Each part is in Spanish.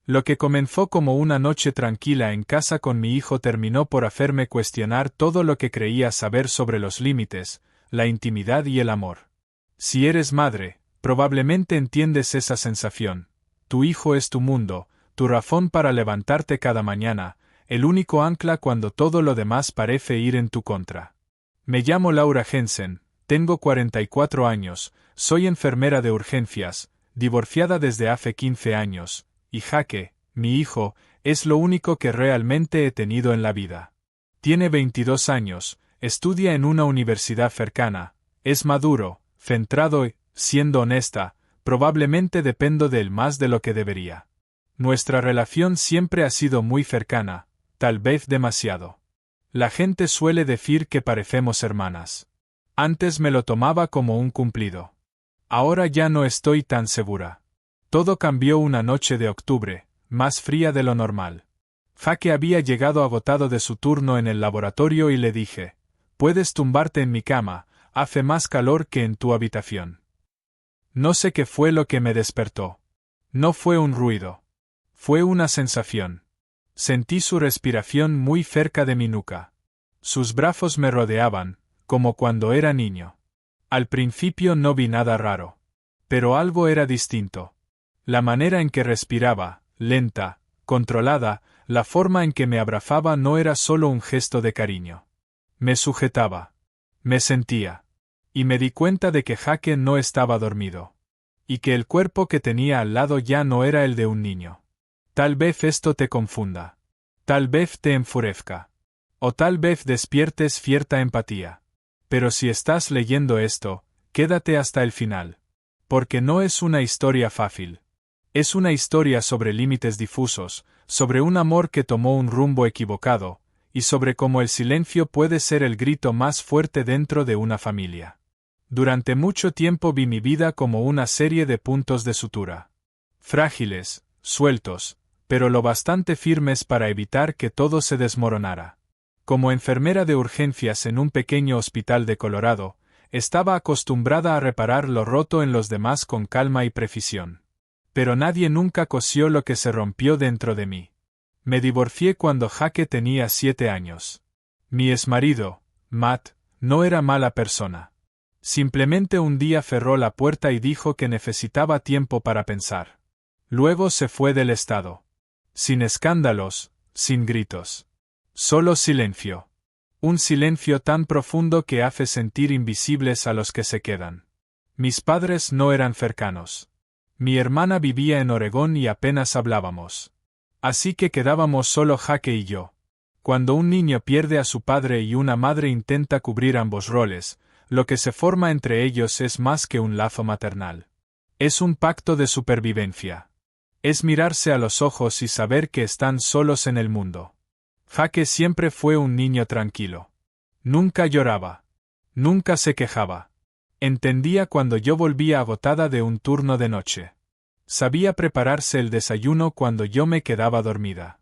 Lo que comenzó como una noche tranquila en casa con mi hijo terminó por hacerme cuestionar todo lo que creía saber sobre los límites, la intimidad y el amor. Si eres madre, probablemente entiendes esa sensación. Tu hijo es tu mundo, tu razón para levantarte cada mañana, el único ancla cuando todo lo demás parece ir en tu contra. Me llamo Laura Jensen, tengo 44 años, soy enfermera de urgencias, divorciada desde hace 15 años, y Jake, mi hijo, es lo único que realmente he tenido en la vida. Tiene 22 años, estudia en una universidad cercana, es maduro, centrado y, siendo honesta, probablemente dependo de él más de lo que debería. Nuestra relación siempre ha sido muy cercana, tal vez demasiado. La gente suele decir que parecemos hermanas. Antes me lo tomaba como un cumplido. Ahora ya no estoy tan segura. Todo cambió una noche de octubre, más fría de lo normal. Jake había llegado agotado de su turno en el laboratorio y le dije: «Puedes tumbarte en mi cama, hace más calor que en tu habitación». No sé qué fue lo que me despertó. No fue un ruido. Fue una sensación. Sentí su respiración muy cerca de mi nuca. Sus brazos me rodeaban, como cuando era niño. Al principio no vi nada raro. Pero algo era distinto. La manera en que respiraba, lenta, controlada, la forma en que me abrazaba no era solo un gesto de cariño. Me sujetaba. Me sentía. Y me di cuenta de que Jake no estaba dormido. Y que el cuerpo que tenía al lado ya no era el de un niño. Tal vez esto te confunda. Tal vez te enfurezca. O tal vez despiertes cierta empatía. Pero si estás leyendo esto, quédate hasta el final. Porque no es una historia fácil. Es una historia sobre límites difusos, sobre un amor que tomó un rumbo equivocado, y sobre cómo el silencio puede ser el grito más fuerte dentro de una familia. Durante mucho tiempo vi mi vida como una serie de puntos de sutura. Frágiles, sueltos, pero lo bastante firmes para evitar que todo se desmoronara. Como enfermera de urgencias en un pequeño hospital de Colorado, estaba acostumbrada a reparar lo roto en los demás con calma y precisión. Pero nadie nunca cosió lo que se rompió dentro de mí. Me divorcié cuando Jake tenía 7 años. Mi exmarido, Matt, no era mala persona. Simplemente un día cerró la puerta y dijo que necesitaba tiempo para pensar. Luego se fue del estado. Sin escándalos, sin gritos. Solo silencio. Un silencio tan profundo que hace sentir invisibles a los que se quedan. Mis padres no eran cercanos. Mi hermana vivía en Oregón y apenas hablábamos. Así que quedábamos solo Jake y yo. Cuando un niño pierde a su padre y una madre intenta cubrir ambos roles, lo que se forma entre ellos es más que un lazo maternal. Es un pacto de supervivencia. Es mirarse a los ojos y saber que están solos en el mundo. Jake siempre fue un niño tranquilo. Nunca lloraba. Nunca se quejaba. Entendía cuando yo volvía agotada de un turno de noche. Sabía prepararse el desayuno cuando yo me quedaba dormida.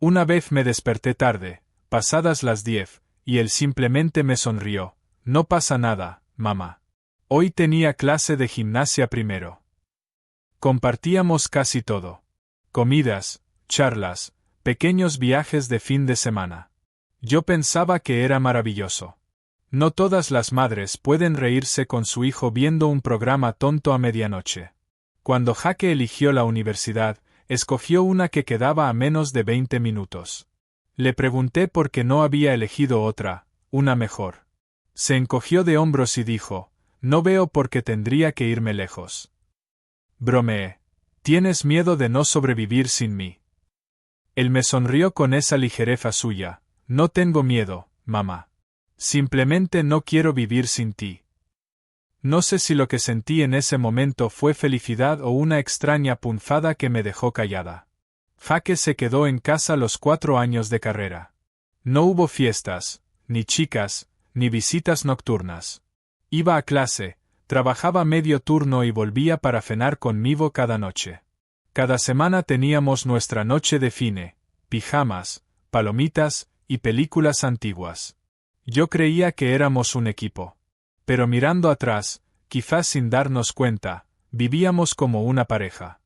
Una vez me desperté tarde, pasadas las 10, y él simplemente me sonrió. «No pasa nada, mamá. Hoy tenía clase de gimnasia primero». Compartíamos casi todo. Comidas, charlas, pequeños viajes de fin de semana. Yo pensaba que era maravilloso. No todas las madres pueden reírse con su hijo viendo un programa tonto a medianoche. Cuando Jake eligió la universidad, escogió una que quedaba a menos de 20 minutos. Le pregunté por qué no había elegido otra, una mejor. Se encogió de hombros y dijo: «No veo por qué tendría que irme lejos». Bromeé: «¿Tienes miedo de no sobrevivir sin mí?». Él me sonrió con esa ligereza suya: «No tengo miedo, mamá. Simplemente no quiero vivir sin ti». No sé si lo que sentí en ese momento fue felicidad o una extraña punzada que me dejó callada. Jake se quedó en casa los 4 años de carrera. No hubo fiestas, ni chicas, ni visitas nocturnas. Iba a clase, trabajaba medio turno y volvía para cenar conmigo cada noche. Cada semana teníamos nuestra noche de cine, pijamas, palomitas y películas antiguas. Yo creía que éramos un equipo. Pero mirando atrás, quizás sin darnos cuenta, vivíamos como una pareja.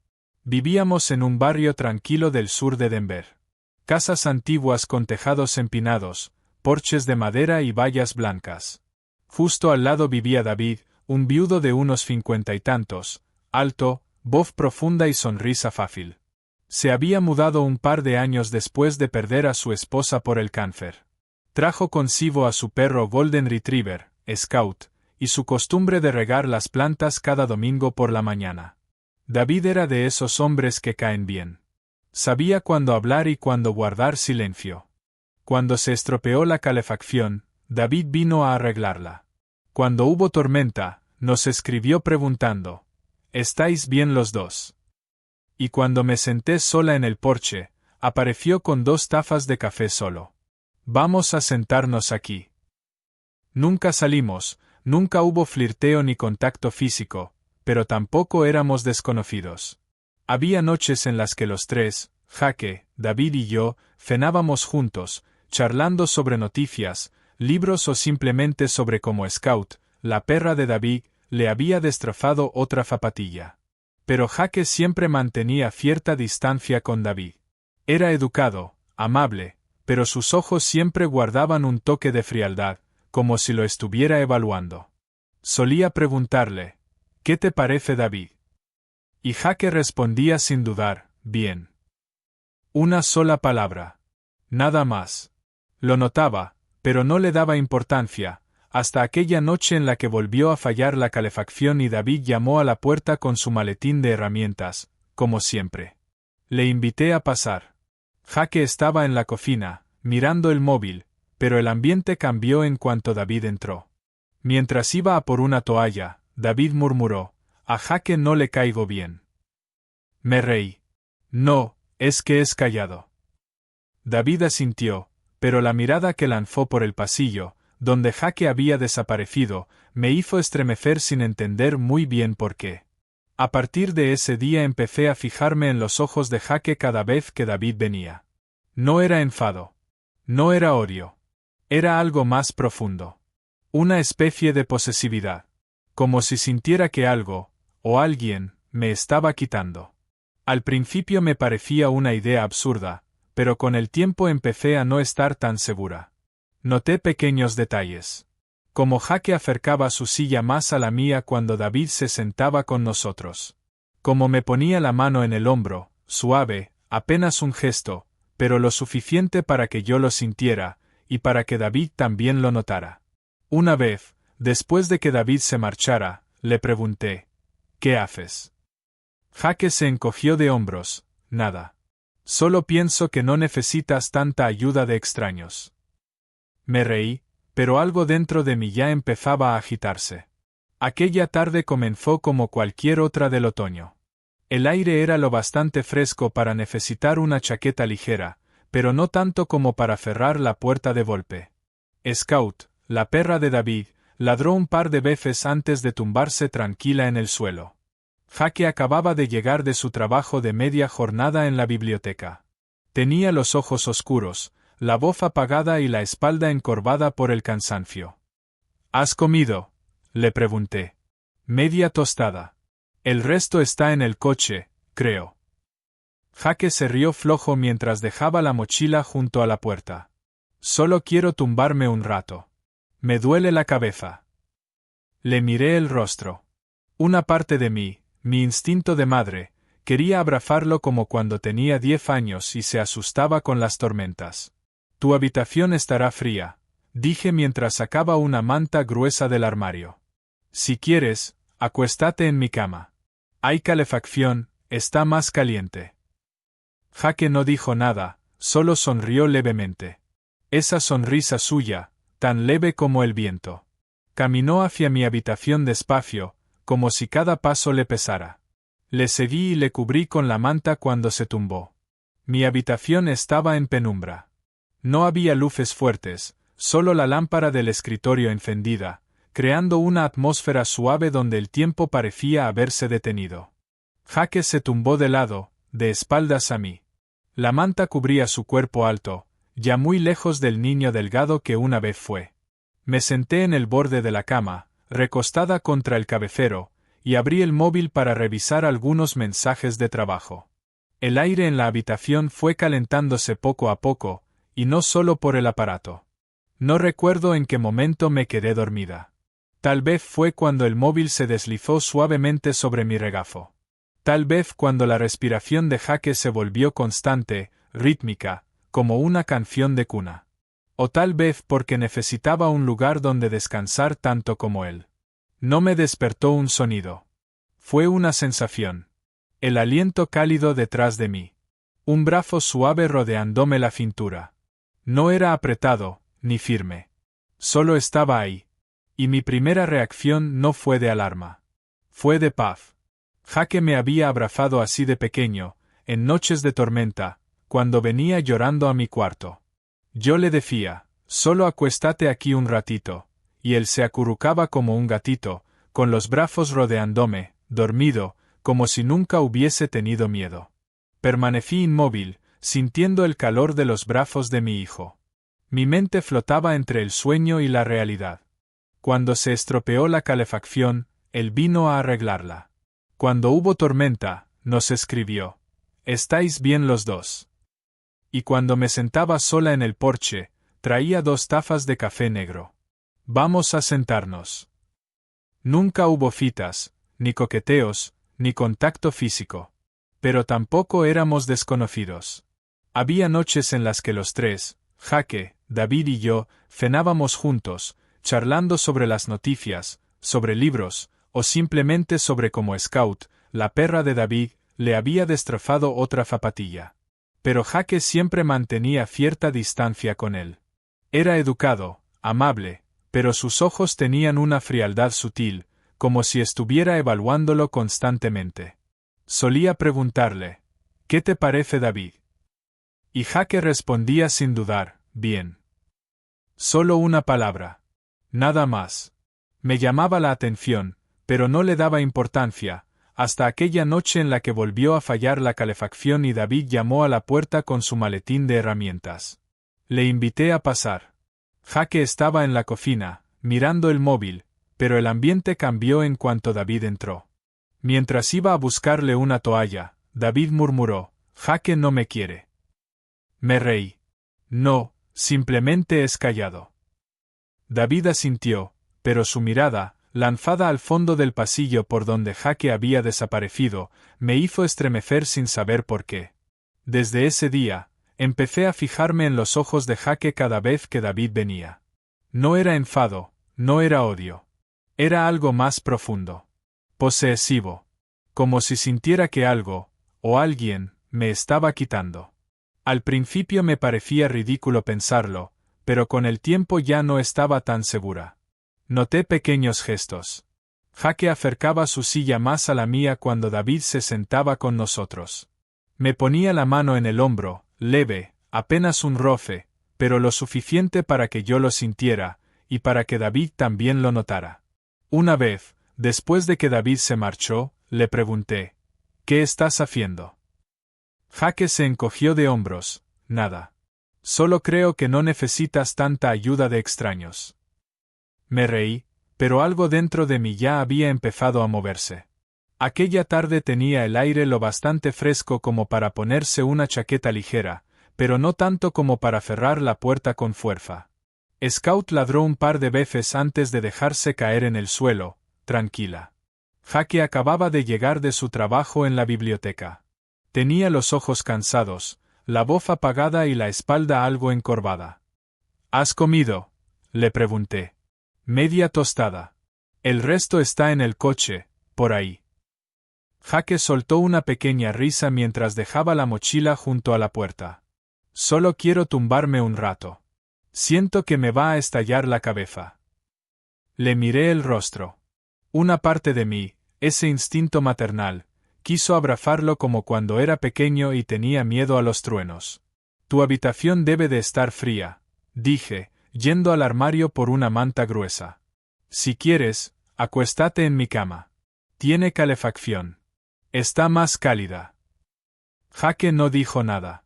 Vivíamos en un barrio tranquilo del sur de Denver. Casas antiguas con tejados empinados, porches de madera y vallas blancas. Justo al lado vivía David, un viudo de unos 50 y tantos, alto, voz profunda y sonrisa fácil. Se había mudado un par de años después de perder a su esposa por el cáncer. Trajo consigo a su perro Golden Retriever, Scout, y su costumbre de regar las plantas cada domingo por la mañana. David era de esos hombres que caen bien. Sabía cuándo hablar y cuándo guardar silencio. Cuando se estropeó la calefacción, David vino a arreglarla. Cuando hubo tormenta, nos escribió preguntando: ¿estáis bien los dos? Y cuando me senté sola en el porche, apareció con 2 tazas de café solo. Vamos a sentarnos aquí. Nunca salimos, nunca hubo flirteo ni contacto físico, pero tampoco éramos desconocidos. Había noches en las que los tres, Jake, David y yo, cenábamos juntos, charlando sobre noticias, libros o simplemente sobre cómo Scout, la perra de David, le había destrozado otra zapatilla. Pero Jake siempre mantenía cierta distancia con David. Era educado, amable, pero sus ojos siempre guardaban un toque de frialdad, como si lo estuviera evaluando. Solía preguntarle: ¿qué te parece David? Y Jake respondía sin dudar: bien. Una sola palabra. Nada más. Lo notaba, pero no le daba importancia, hasta aquella noche en la que volvió a fallar la calefacción y David llamó a la puerta con su maletín de herramientas, como siempre. Le invité a pasar. Jake estaba en la cocina, mirando el móvil, pero el ambiente cambió en cuanto David entró. Mientras iba a por una toalla, David murmuró: a Jake no le caigo bien. Me reí. No, es que es callado. David asintió, pero la mirada que lanzó por el pasillo, donde Jake había desaparecido, me hizo estremecer sin entender muy bien por qué. A partir de ese día empecé a fijarme en los ojos de Jake cada vez que David venía. No era enfado. No era odio. Era algo más profundo. Una especie de posesividad. Como si sintiera que algo, o alguien, me estaba quitando. Al principio me parecía una idea absurda, pero con el tiempo empecé a no estar tan segura. Noté pequeños detalles. Como Jake acercaba su silla más a la mía cuando David se sentaba con nosotros. Como me ponía la mano en el hombro, suave, apenas un gesto, pero lo suficiente para que yo lo sintiera, y para que David también lo notara. Una vez, después de que David se marchara, le pregunté: ¿qué haces? Jake se encogió de hombros: nada. Solo pienso que no necesitas tanta ayuda de extraños. Me reí, pero algo dentro de mí ya empezaba a agitarse. Aquella tarde comenzó como cualquier otra del otoño. El aire era lo bastante fresco para necesitar una chaqueta ligera, pero no tanto como para cerrar la puerta de golpe. Scout, la perra de David, ladró un par de veces antes de tumbarse tranquila en el suelo. Jake acababa de llegar de su trabajo de media jornada en la biblioteca. Tenía los ojos oscuros, la voz apagada y la espalda encorvada por el cansancio. ¿Has comido?, le pregunté. Media tostada. El resto está en el coche, creo. Jake se rió flojo mientras dejaba la mochila junto a la puerta. Solo quiero tumbarme un rato. Me duele la cabeza. Le miré el rostro. Una parte de mí, mi instinto de madre, quería abrazarlo como cuando tenía 10 años y se asustaba con las tormentas. Tu habitación estará fría, dije mientras sacaba una manta gruesa del armario. Si quieres, acuéstate en mi cama. Hay calefacción, está más caliente. Jake no dijo nada, solo sonrió levemente. Esa sonrisa suya, tan leve como el viento. Caminó hacia mi habitación despacio, como si cada paso le pesara. Le seguí y le cubrí con la manta cuando se tumbó. Mi habitación estaba en penumbra. No había luces fuertes, solo la lámpara del escritorio encendida, creando una atmósfera suave donde el tiempo parecía haberse detenido. Jake se tumbó de lado, de espaldas a mí. La manta cubría su cuerpo alto, ya muy lejos del niño delgado que una vez fue. Me senté en el borde de la cama, recostada contra el cabecero, y abrí el móvil para revisar algunos mensajes de trabajo. El aire en la habitación fue calentándose poco a poco, y no solo por el aparato. No recuerdo en qué momento me quedé dormida. Tal vez fue cuando el móvil se deslizó suavemente sobre mi regazo. Tal vez cuando la respiración de Jake se volvió constante, rítmica, como una canción de cuna. O tal vez porque necesitaba un lugar donde descansar tanto como él. No me despertó un sonido. Fue una sensación. El aliento cálido detrás de mí. Un brazo suave rodeándome la cintura. No era apretado, ni firme. Solo estaba ahí. Y mi primera reacción no fue de alarma. Fue de paz. Jake me había abrazado así de pequeño, en noches de tormenta, cuando venía llorando a mi cuarto. Yo le decía, solo acuéstate aquí un ratito, y él se acurrucaba como un gatito, con los brazos rodeándome, dormido, como si nunca hubiese tenido miedo. Permanecí inmóvil, sintiendo el calor de los brazos de mi hijo. Mi mente flotaba entre el sueño y la realidad. Cuando se estropeó la calefacción, él vino a arreglarla. Cuando hubo tormenta, nos escribió: «¿Estáis bien los dos?». Y cuando me sentaba sola en el porche, traía 2 tazas de café negro. «Vamos a sentarnos». Nunca hubo citas, ni coqueteos, ni contacto físico. Pero tampoco éramos desconocidos. Había noches en las que los tres, Jake, David y yo, cenábamos juntos, charlando sobre las noticias, sobre libros, o simplemente sobre cómo Scout, la perra de David, le había destrozado otra zapatilla. Pero Jake siempre mantenía cierta distancia con él. Era educado, amable, pero sus ojos tenían una frialdad sutil, como si estuviera evaluándolo constantemente. Solía preguntarle: «¿Qué te parece David?». Y Jake respondía sin dudar: «Bien». Solo una palabra. Nada más. Me llamaba la atención, pero no le daba importancia, hasta aquella noche en la que volvió a fallar la calefacción y David llamó a la puerta con su maletín de herramientas. Le invité a pasar. Jake estaba en la cocina, mirando el móvil, pero el ambiente cambió en cuanto David entró. Mientras iba a buscarle una toalla, David murmuró: «Jake no me quiere». Me reí. «No, simplemente es callado». David asintió, pero su mirada, lanzada al fondo del pasillo por donde Jake había desaparecido, me hizo estremecer sin saber por qué. Desde ese día, empecé a fijarme en los ojos de Jake cada vez que David venía. No era enfado, no era odio. Era algo más profundo. Posesivo. Como si sintiera que algo, o alguien, me estaba quitando. Al principio me parecía ridículo pensarlo, pero con el tiempo ya no estaba tan segura. Noté pequeños gestos. Jake acercaba su silla más a la mía cuando David se sentaba con nosotros. Me ponía la mano en el hombro, leve, apenas un roce, pero lo suficiente para que yo lo sintiera, y para que David también lo notara. Una vez, después de que David se marchó, le pregunté: «¿Qué estás haciendo?». Jake se encogió de hombros: «Nada. Solo creo que no necesitas tanta ayuda de extraños». Me reí, pero algo dentro de mí ya había empezado a moverse. Aquella tarde tenía el aire lo bastante fresco como para ponerse una chaqueta ligera, pero no tanto como para cerrar la puerta con fuerza. Scout ladró un par de veces antes de dejarse caer en el suelo, tranquila. Jake acababa de llegar de su trabajo en la biblioteca. Tenía los ojos cansados, la voz apagada y la espalda algo encorvada. «¿Has comido?», le pregunté. «Media tostada. El resto está en el coche, por ahí». Jake soltó una pequeña risa mientras dejaba la mochila junto a la puerta. «Solo quiero tumbarme un rato. Siento que me va a estallar la cabeza». Le miré el rostro. Una parte de mí, ese instinto maternal, quiso abrazarlo como cuando era pequeño y tenía miedo a los truenos. «Tu habitación debe de estar fría», dije, yendo al armario por una manta gruesa. «Si quieres, acuéstate en mi cama. Tiene calefacción. Está más cálida». Jake no dijo nada.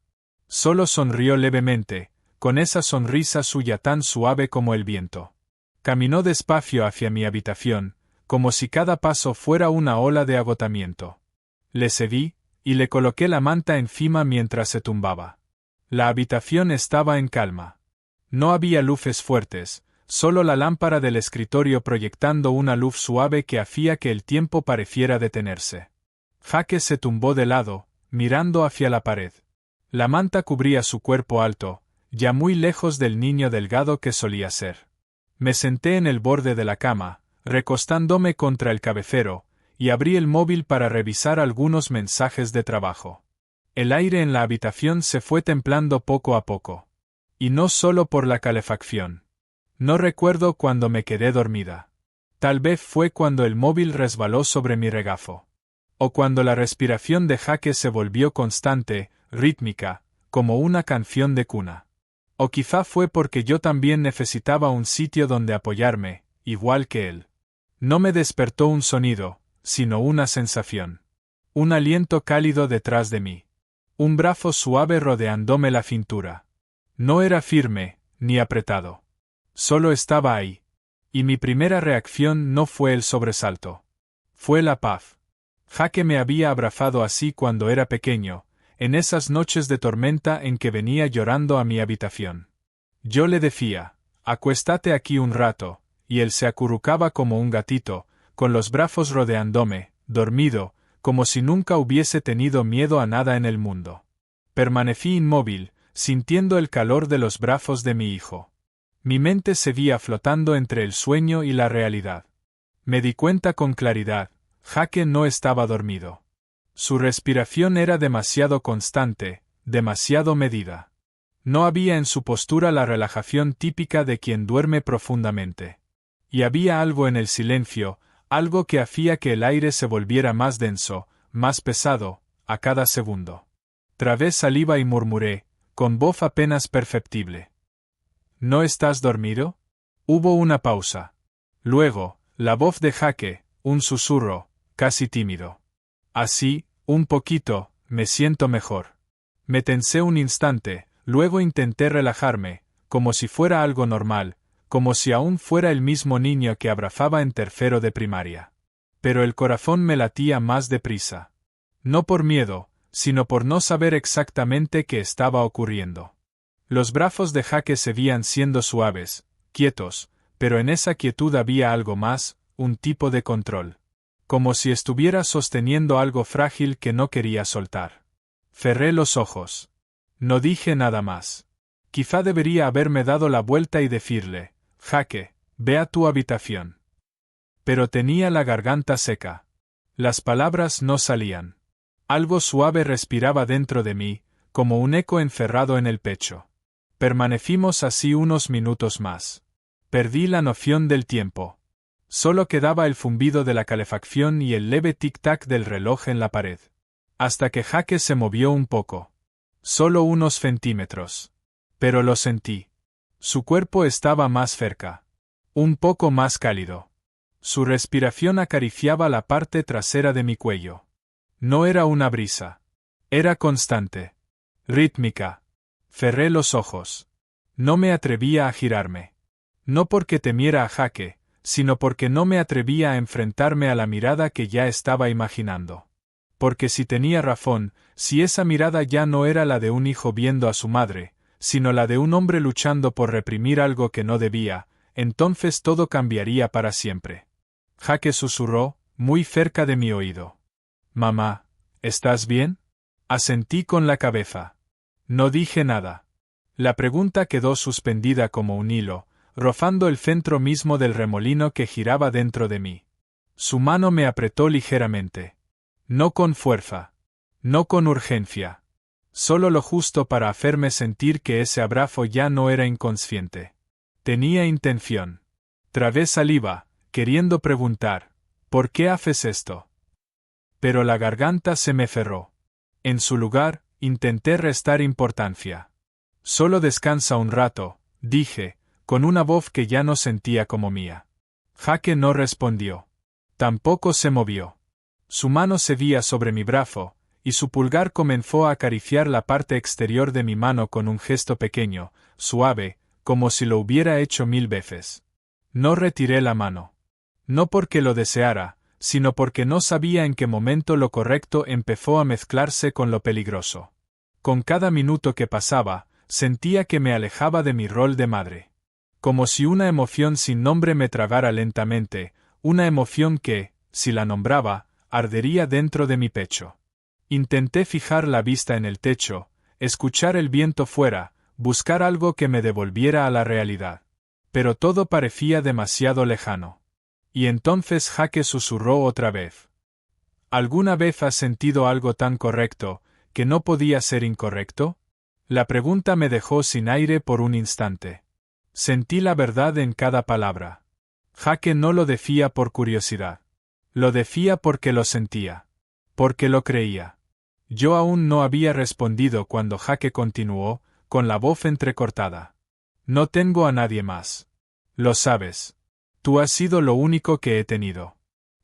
Solo sonrió levemente, con esa sonrisa suya tan suave como el viento. Caminó despacio hacia mi habitación, como si cada paso fuera una ola de agotamiento. Le seguí, y le coloqué la manta encima mientras se tumbaba. La habitación estaba en calma. No había luces fuertes, solo la lámpara del escritorio proyectando una luz suave que hacía que el tiempo pareciera detenerse. Jake se tumbó de lado, mirando hacia la pared. La manta cubría su cuerpo alto, ya muy lejos del niño delgado que solía ser. Me senté en el borde de la cama, recostándome contra el cabecero, y abrí el móvil para revisar algunos mensajes de trabajo. El aire en la habitación se fue templando poco a poco. Y no solo por la calefacción. No recuerdo cuándo me quedé dormida. Tal vez fue cuando el móvil resbaló sobre mi regazo. O cuando la respiración de Jake se volvió constante, rítmica, como una canción de cuna. O quizá fue porque yo también necesitaba un sitio donde apoyarme, igual que él. No me despertó un sonido, sino una sensación. Un aliento cálido detrás de mí. Un brazo suave rodeándome la cintura. No era firme, ni apretado. Solo estaba ahí. Y mi primera reacción no fue el sobresalto. Fue la paz. Jake me había abrazado así cuando era pequeño, en esas noches de tormenta en que venía llorando a mi habitación. Yo le decía, acuéstate aquí un rato, y él se acurrucaba como un gatito, con los brazos rodeándome, dormido, como si nunca hubiese tenido miedo a nada en el mundo. Permanecí inmóvil, sintiendo el calor de los brazos de mi hijo. Mi mente seguía flotando entre el sueño y la realidad. Me di cuenta con claridad, Jake no estaba dormido. Su respiración era demasiado constante, demasiado medida. No había en su postura la relajación típica de quien duerme profundamente. Y había algo en el silencio, algo que hacía que el aire se volviera más denso, más pesado, a cada segundo. Trabé saliva y murmuré, con voz apenas perceptible. ¿No estás dormido? Hubo una pausa. Luego, la voz de Jake, un susurro, casi tímido. Así, un poquito, me siento mejor. Me tensé un instante, luego intenté relajarme, como si fuera algo normal, como si aún fuera el mismo niño que abrazaba en tercero de primaria. Pero el corazón me latía más deprisa. No por miedo, sino por no saber exactamente qué estaba ocurriendo. Los brazos de Jake seguían siendo suaves, quietos, pero en esa quietud había algo más, un tipo de control. Como si estuviera sosteniendo algo frágil que no quería soltar. Cerré los ojos. No dije nada más. Quizá debería haberme dado la vuelta y decirle, Jake, ve a tu habitación. Pero tenía la garganta seca. Las palabras no salían. Algo suave respiraba dentro de mí, como un eco encerrado en el pecho. Permanecimos así unos minutos más. Perdí la noción del tiempo. Solo quedaba el zumbido de la calefacción y el leve tic-tac del reloj en la pared. Hasta que Jake se movió un poco. Solo unos centímetros. Pero lo sentí. Su cuerpo estaba más cerca. Un poco más cálido. Su respiración acariciaba la parte trasera de mi cuello. No era una brisa. Era constante. Rítmica. Cerré los ojos. No me atrevía a girarme. No porque temiera a Jake, sino porque no me atrevía a enfrentarme a la mirada que ya estaba imaginando. Porque si tenía razón, si esa mirada ya no era la de un hijo viendo a su madre, sino la de un hombre luchando por reprimir algo que no debía, entonces todo cambiaría para siempre. Jake susurró, muy cerca de mi oído. Mamá, ¿estás bien? Asentí con la cabeza. No dije nada. La pregunta quedó suspendida como un hilo, rozando el centro mismo del remolino que giraba dentro de mí. Su mano me apretó ligeramente. No con fuerza. No con urgencia. Solo lo justo para hacerme sentir que ese abrazo ya no era inconsciente. Tenía intención. Trabé saliva, queriendo preguntar, ¿por qué haces esto? Pero la garganta se me cerró. En su lugar, intenté restar importancia. Solo descansa un rato, dije, con una voz que ya no sentía como mía. Jake no respondió. Tampoco se movió. Su mano seguía sobre mi brazo, y su pulgar comenzó a acariciar la parte exterior de mi mano con un gesto pequeño, suave, como si lo hubiera hecho 1000 veces. No retiré la mano. No porque lo deseara, sino porque no sabía en qué momento lo correcto empezó a mezclarse con lo peligroso. Con cada minuto que pasaba, sentía que me alejaba de mi rol de madre. Como si una emoción sin nombre me tragara lentamente, una emoción que, si la nombraba, ardería dentro de mi pecho. Intenté fijar la vista en el techo, escuchar el viento fuera, buscar algo que me devolviera a la realidad. Pero todo parecía demasiado lejano. Y entonces Jake susurró otra vez. ¿Alguna vez has sentido algo tan correcto, que no podía ser incorrecto? La pregunta me dejó sin aire por un instante. Sentí la verdad en cada palabra. Jake no lo decía por curiosidad. Lo decía porque lo sentía. Porque lo creía. Yo aún no había respondido cuando Jake continuó, con la voz entrecortada. No tengo a nadie más. Lo sabes. Tú has sido lo único que he tenido.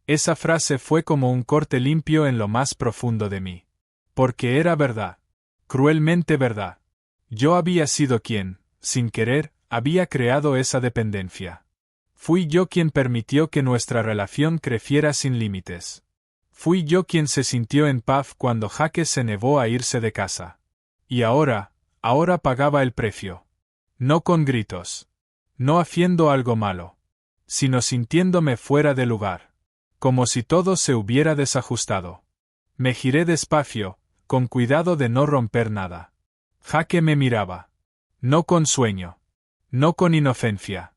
Esa frase fue como un corte limpio en lo más profundo de mí. Porque era verdad. Cruelmente verdad. Yo había sido quien, sin querer, había creado esa dependencia. Fui yo quien permitió que nuestra relación creciera sin límites. Fui yo quien se sintió en paz cuando Jake se negó a irse de casa. Y ahora pagaba el precio. No con gritos. No haciendo algo malo. Sino sintiéndome fuera de lugar. Como si todo se hubiera desajustado. Me giré despacio, con cuidado de no romper nada. Jake me miraba. No con sueño. No con inocencia.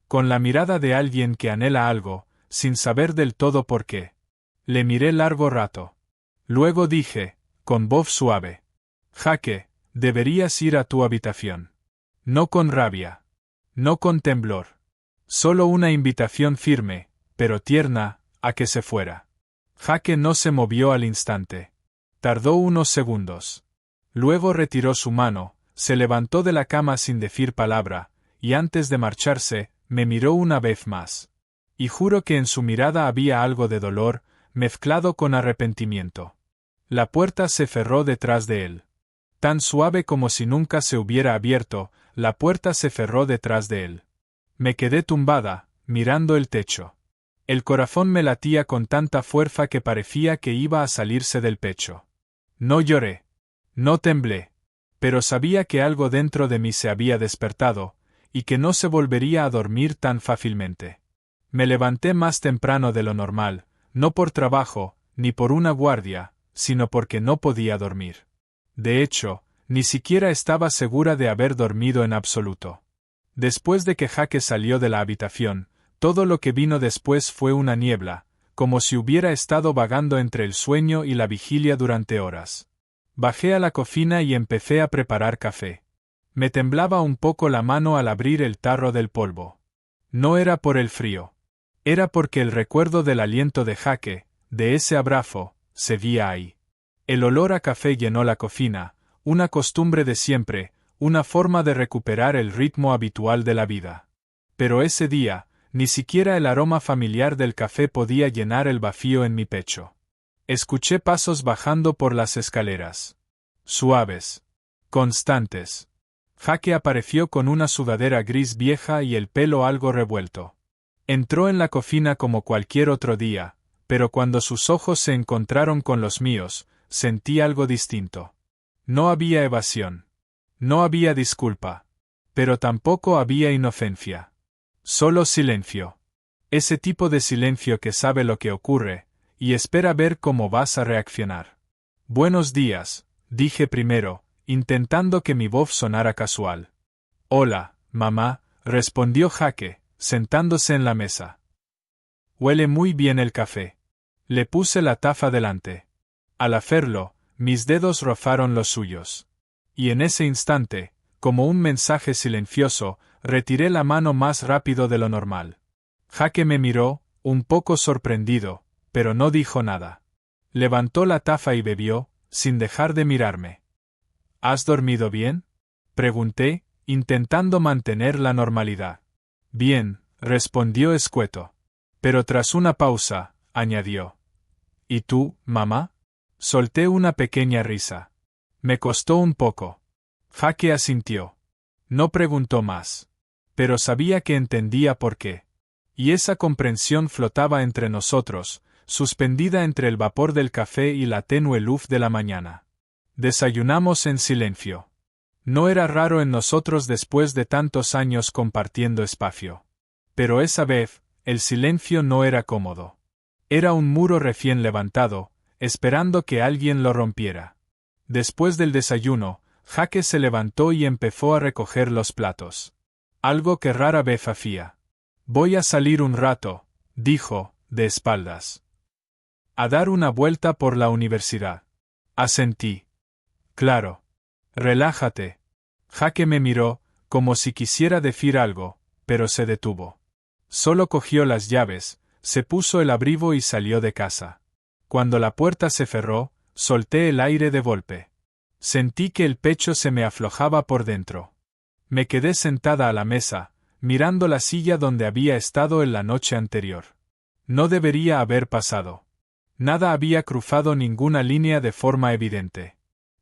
Con la mirada de alguien que anhela algo, sin saber del todo por qué. Le miré largo rato. Luego dije, con voz suave. Jake, deberías ir a tu habitación. No con rabia. No con temblor. Solo una invitación firme, pero tierna, a que se fuera. Jake no se movió al instante. Tardó unos segundos. Luego retiró su mano, se levantó de la cama sin decir palabra, y antes de marcharse, me miró una vez más. Y juro que en su mirada había algo de dolor, mezclado con arrepentimiento. La puerta se cerró detrás de él. Tan suave como si nunca se hubiera abierto, la puerta se cerró detrás de él. Me quedé tumbada, mirando el techo. El corazón me latía con tanta fuerza que parecía que iba a salirse del pecho. No lloré. No temblé. Pero sabía que algo dentro de mí se había despertado, y que no se volvería a dormir tan fácilmente. Me levanté más temprano de lo normal, no por trabajo, ni por una guardia, sino porque no podía dormir. De hecho, ni siquiera estaba segura de haber dormido en absoluto. Después de que Jake salió de la habitación, todo lo que vino después fue una niebla, como si hubiera estado vagando entre el sueño y la vigilia durante horas. Bajé a la cocina y empecé a preparar café. Me temblaba un poco la mano al abrir el tarro del polvo. No era por el frío. Era porque el recuerdo del aliento de Jake, de ese abrazo, seguía ahí. El olor a café llenó la cocina, una costumbre de siempre, una forma de recuperar el ritmo habitual de la vida. Pero ese día, ni siquiera el aroma familiar del café podía llenar el vacío en mi pecho. Escuché pasos bajando por las escaleras. Suaves. Constantes. Jake apareció con una sudadera gris vieja y el pelo algo revuelto. Entró en la cocina como cualquier otro día, pero cuando sus ojos se encontraron con los míos, sentí algo distinto. No había evasión. No había disculpa. Pero tampoco había inocencia. Solo silencio. Ese tipo de silencio que sabe lo que ocurre, y espera ver cómo vas a reaccionar. Buenos días, dije primero, intentando que mi voz sonara casual. Hola, mamá, respondió Jake, sentándose en la mesa. Huele muy bien el café. Le puse la taza delante. Al hacerlo, mis dedos rozaron los suyos. Y en ese instante, como un mensaje silencioso, retiré la mano más rápido de lo normal. Jake me miró, un poco sorprendido, pero no dijo nada. Levantó la taza y bebió, sin dejar de mirarme. ¿Has dormido bien?, pregunté, intentando mantener la normalidad. Bien, respondió escueto. Pero tras una pausa, añadió. ¿Y tú, mamá? Solté una pequeña risa. Me costó un poco. Jake asintió. No preguntó más. Pero sabía que entendía por qué. Y esa comprensión flotaba entre nosotros, suspendida entre el vapor del café y la tenue luz de la mañana. Desayunamos en silencio. No era raro en nosotros después de tantos años compartiendo espacio. Pero esa vez, el silencio no era cómodo. Era un muro recién levantado, esperando que alguien lo rompiera. Después del desayuno, Jake se levantó y empezó a recoger los platos. Algo que rara vez hacía. «Voy a salir un rato», dijo, de espaldas. «A dar una vuelta por la universidad». Asentí. «Claro. Relájate». Jake me miró, como si quisiera decir algo, pero se detuvo. Solo cogió las llaves, se puso el abrigo y salió de casa. Cuando la puerta se cerró, solté el aire de golpe. Sentí que el pecho se me aflojaba por dentro. Me quedé sentada a la mesa, mirando la silla donde había estado en la noche anterior. No debería haber pasado. Nada había cruzado ninguna línea de forma evidente.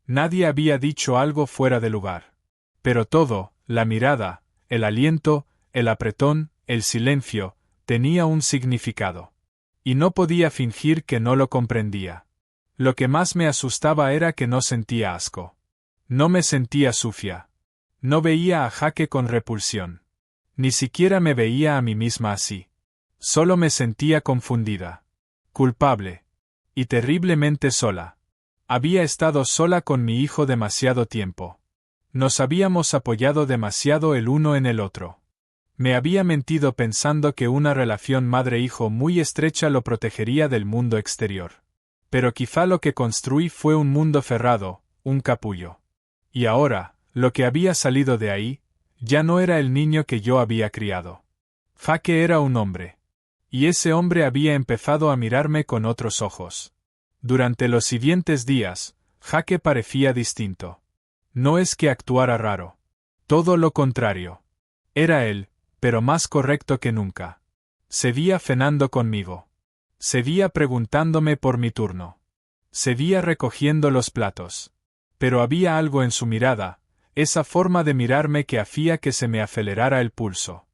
Nadie había dicho algo fuera de lugar. Pero todo, la mirada, el aliento, el apretón, el silencio, tenía un significado. Y no podía fingir que no lo comprendía. Lo que más me asustaba era que no sentía asco. No me sentía sucia. No veía a Jake con repulsión. Ni siquiera me veía a mí misma así. Solo me sentía confundida. Culpable. Y terriblemente sola. Había estado sola con mi hijo demasiado tiempo. Nos habíamos apoyado demasiado el uno en el otro. Me había mentido pensando que una relación madre-hijo muy estrecha lo protegería del mundo exterior. Pero quizá lo que construí fue un mundo cerrado, un capullo. Y ahora, lo que había salido de ahí, ya no era el niño que yo había criado. Jake era un hombre. Y ese hombre había empezado a mirarme con otros ojos. Durante los siguientes días, Jake parecía distinto. No es que actuara raro. Todo lo contrario. Era él, pero más correcto que nunca. Seguía cenando conmigo. Seguía preguntándome por mi turno. Seguía recogiendo los platos. Pero había algo en su mirada, esa forma de mirarme que hacía que se me acelerara el pulso.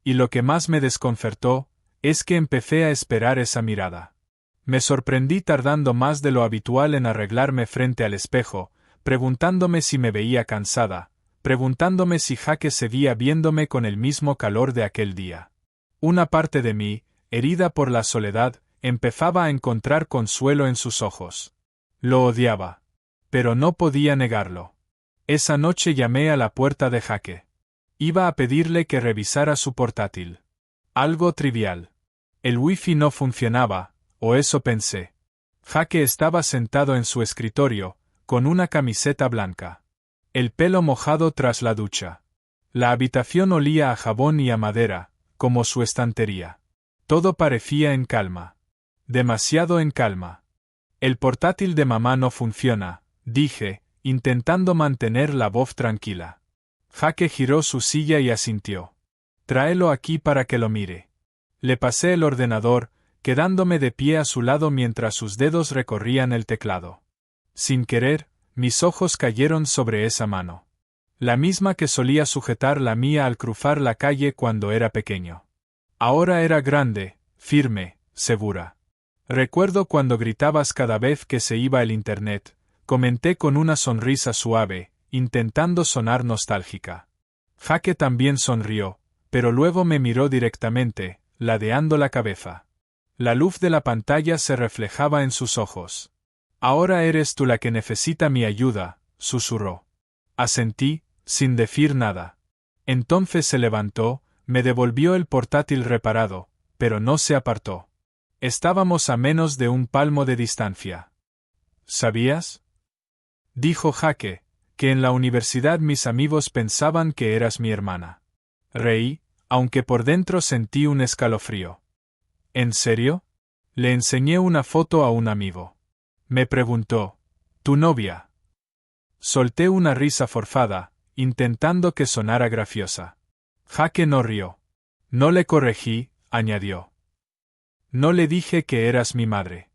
Y lo que más me desconcertó, es que empecé a esperar esa mirada. Me sorprendí tardando más de lo habitual en arreglarme frente al espejo, preguntándome si me veía cansada, preguntándome si Jake seguía viéndome con el mismo calor de aquel día. Una parte de mí, herida por la soledad, empezaba a encontrar consuelo en sus ojos. Lo odiaba. Pero no podía negarlo. Esa noche llamé a la puerta de Jake. Iba a pedirle que revisara su portátil. Algo trivial. El wifi no funcionaba, o eso pensé. Jake estaba sentado en su escritorio, con una camiseta blanca. El pelo mojado tras la ducha. La habitación olía a jabón y a madera, como su estantería. Todo parecía en calma. Demasiado en calma. El portátil de mamá no funciona, dije, intentando mantener la voz tranquila. Jake giró su silla y asintió. Tráelo aquí para que lo mire. Le pasé el ordenador, quedándome de pie a su lado mientras sus dedos recorrían el teclado. Sin querer, mis ojos cayeron sobre esa mano. La misma que solía sujetar la mía al cruzar la calle cuando era pequeño. Ahora era grande, firme, segura. Recuerdo cuando gritabas cada vez que se iba el internet, comenté con una sonrisa suave, intentando sonar nostálgica. Jake también sonrió, pero luego me miró directamente, ladeando la cabeza. La luz de la pantalla se reflejaba en sus ojos. Ahora eres tú la que necesita mi ayuda, susurró. Asentí, sin decir nada. Entonces se levantó, me devolvió el portátil reparado, pero no se apartó. Estábamos a menos de un palmo de distancia. ¿Sabías? Dijo Jake, que en la universidad mis amigos pensaban que eras mi hermana. Reí, aunque por dentro sentí un escalofrío. ¿En serio? Le enseñé una foto a un amigo. Me preguntó, ¿tu novia? Solté una risa forzada, intentando que sonara graciosa. Jake no rió. No le corregí, añadió. No le dije que eras mi madre.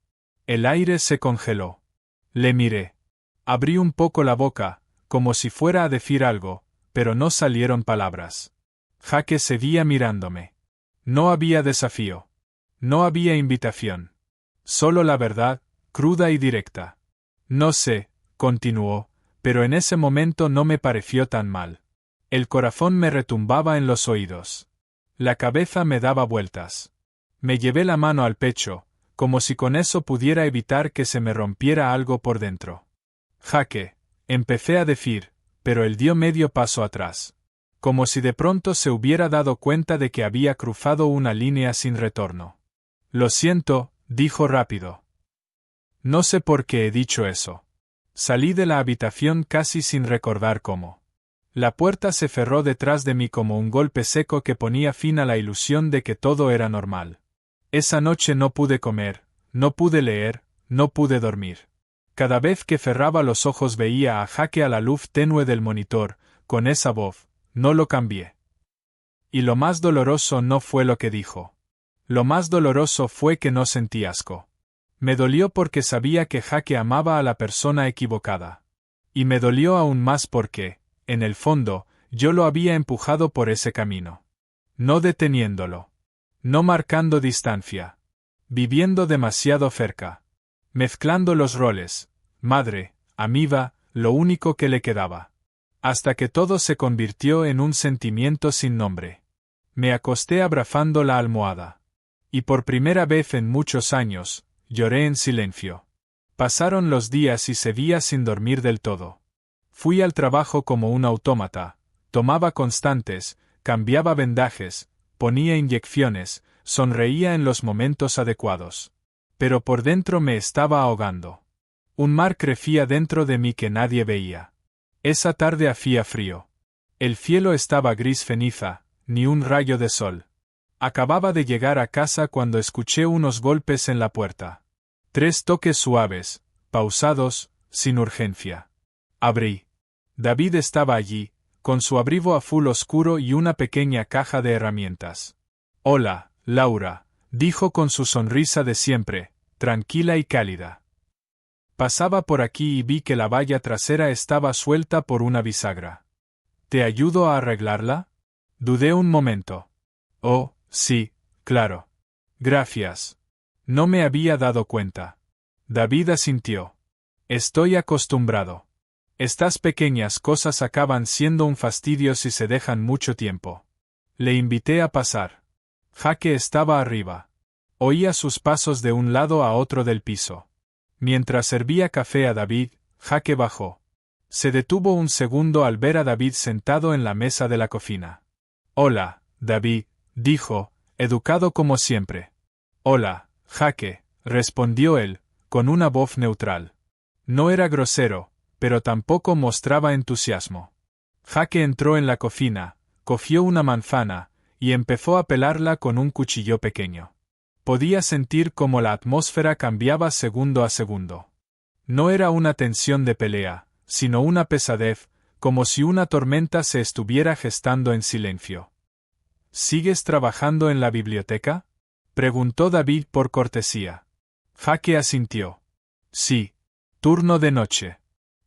El aire se congeló. Le miré. Abrí un poco la boca, como si fuera a decir algo, pero no salieron palabras. Jake seguía mirándome. No había desafío. No había invitación. Solo la verdad, cruda y directa. No sé, continuó, pero en ese momento no me pareció tan mal. El corazón me retumbaba en los oídos. La cabeza me daba vueltas. Me llevé la mano al pecho, como si con eso pudiera evitar que se me rompiera algo por dentro. Jaque, empecé a decir, pero él dio medio paso atrás. Como si de pronto se hubiera dado cuenta de que había cruzado una línea sin retorno. Lo siento, dijo rápido. No sé por qué he dicho eso. Salí de la habitación casi sin recordar cómo. La puerta se cerró detrás de mí como un golpe seco que ponía fin a la ilusión de que todo era normal. Esa noche no pude comer, no pude leer, no pude dormir. Cada vez que cerraba los ojos veía a Jaque a la luz tenue del monitor, con esa voz. No lo cambié. Y lo más doloroso no fue lo que dijo. Lo más doloroso fue que no sentí asco. Me dolió porque sabía que Jaque amaba a la persona equivocada. Y me dolió aún más porque, en el fondo, yo lo había empujado por ese camino. No deteniéndolo. No marcando distancia. Viviendo demasiado cerca. Mezclando los roles. Madre, amiga, lo único que le quedaba. Hasta que todo se convirtió en un sentimiento sin nombre. Me acosté abrazando la almohada. Y por primera vez en muchos años, lloré en silencio. Pasaron los días y seguía sin dormir del todo. Fui al trabajo como un autómata, tomaba constantes, cambiaba vendajes, ponía inyecciones, sonreía en los momentos adecuados. Pero por dentro me estaba ahogando. Un mar crecía dentro de mí que nadie veía. Esa tarde hacía frío. El cielo estaba gris ceniza, ni un rayo de sol. Acababa de llegar a casa cuando escuché unos golpes en la puerta. 3 toques suaves, pausados, sin urgencia. Abrí. David estaba allí, con su abrigo azul oscuro y una pequeña caja de herramientas. Hola, Laura, dijo con su sonrisa de siempre, tranquila y cálida. Pasaba por aquí y vi que la valla trasera estaba suelta por una bisagra. ¿Te ayudo a arreglarla? Dudé un momento. Oh, sí, claro. Gracias. No me había dado cuenta. David asintió. Estoy acostumbrado. Estas pequeñas cosas acaban siendo un fastidio si se dejan mucho tiempo. Le invité a pasar. Jaque estaba arriba. Oía sus pasos de un lado a otro del piso. Mientras servía café a David, Jaque bajó. Se detuvo un segundo al ver a David sentado en la mesa de la cocina. Hola, David, dijo, educado como siempre. Hola, Jaque, respondió él, con una voz neutral. No era grosero, pero tampoco mostraba entusiasmo. Jaque entró en la cocina, cogió una manzana, y empezó a pelarla con un cuchillo pequeño. Podía sentir cómo la atmósfera cambiaba segundo a segundo. No era una tensión de pelea, sino una pesadez, como si una tormenta se estuviera gestando en silencio. ¿Sigues trabajando en la biblioteca? Preguntó David por cortesía. Jaque asintió. Sí. Turno de noche.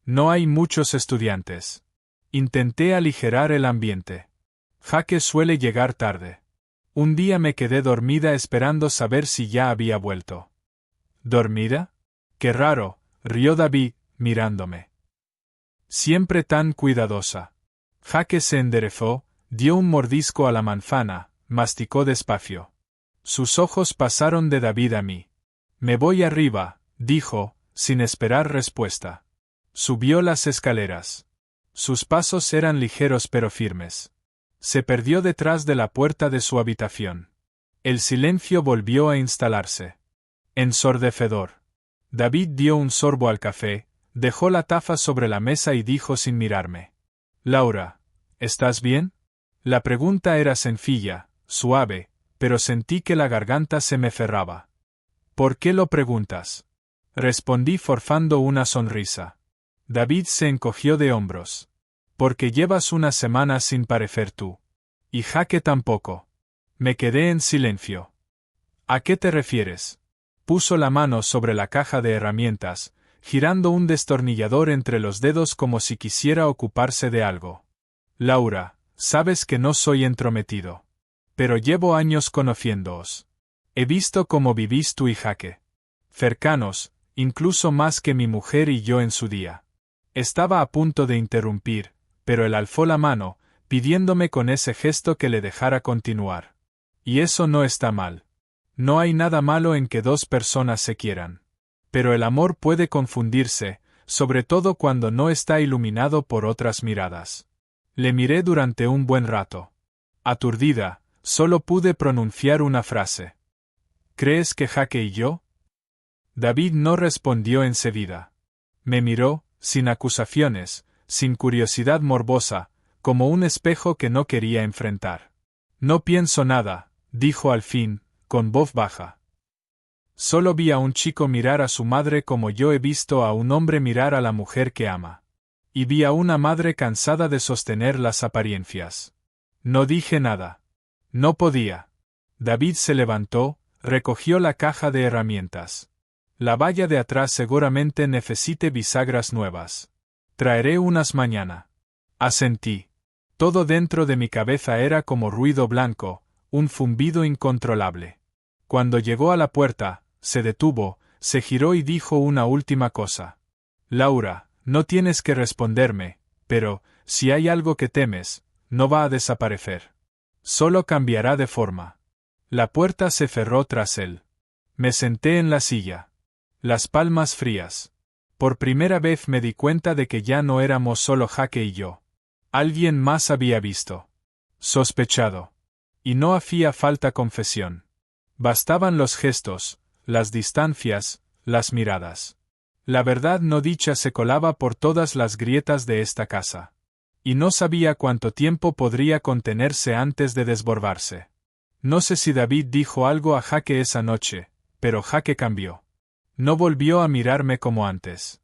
No hay muchos estudiantes. Intenté aligerar el ambiente. Jaque suele llegar tarde. Un día me quedé dormida esperando saber si ya había vuelto. ¿Dormida? Qué raro, rió David, mirándome. Siempre tan cuidadosa. Jaque se enderezó, dio un mordisco a la manzana, masticó despacio. Sus ojos pasaron de David a mí. Me voy arriba, dijo, sin esperar respuesta. Subió las escaleras. Sus pasos eran ligeros pero firmes. Se perdió detrás de la puerta de su habitación. El silencio volvió a instalarse. Ensordecedor. David dio un sorbo al café, dejó la taza sobre la mesa y dijo sin mirarme. Laura, ¿estás bien? La pregunta era sencilla, suave, pero sentí que la garganta se me cerraba. ¿Por qué lo preguntas? Respondí forzando una sonrisa. David se encogió de hombros. Porque llevas una semana sin parecer tú. Y Jaque tampoco. Me quedé en silencio. ¿A qué te refieres? Puso la mano sobre la caja de herramientas, girando un destornillador entre los dedos como si quisiera ocuparse de algo. Laura, sabes que no soy entrometido. pero llevo años conociéndoos. He visto cómo vivís tú y Jake. Cercanos, incluso más que mi mujer y yo en su día. Estaba a punto de interrumpir, pero él alzó la mano, pidiéndome con ese gesto que le dejara continuar. Y eso no está mal. No hay nada malo en que dos personas se quieran. Pero el amor puede confundirse, sobre todo cuando no está iluminado por otras miradas. Le miré durante un buen rato. Aturdida, solo pude pronunciar una frase. ¿Crees que Jake y yo? David no respondió enseguida. Me miró, sin acusaciones, sin curiosidad morbosa, como un espejo que no quería enfrentar. No pienso nada, dijo al fin, con voz baja. Solo vi a un chico mirar a su madre como yo he visto a un hombre mirar a la mujer que ama. Y vi a una madre cansada de sostener las apariencias. No dije nada. No podía. David se levantó, recogió la caja de herramientas. La valla de atrás seguramente necesite bisagras nuevas. Traeré unas mañana. Asentí. Todo dentro de mi cabeza era como ruido blanco, un zumbido incontrolable. Cuando llegó a la puerta, se detuvo, se giró y dijo una última cosa. Laura, no tienes que responderme, pero, si hay algo que temes, no va a desaparecer. Solo cambiará de forma. La puerta se cerró tras él. Me senté en la silla. Las palmas frías. Por primera vez me di cuenta de que ya no éramos solo Jake y yo. Alguien más había visto. Sospechado. Y no hacía falta confesión. Bastaban los gestos, las distancias, las miradas. La verdad no dicha se colaba por todas las grietas de esta casa. Y no sabía cuánto tiempo podría contenerse antes de desbordarse. No sé si David dijo algo a Jake esa noche, pero Jake cambió. No volvió a mirarme como antes.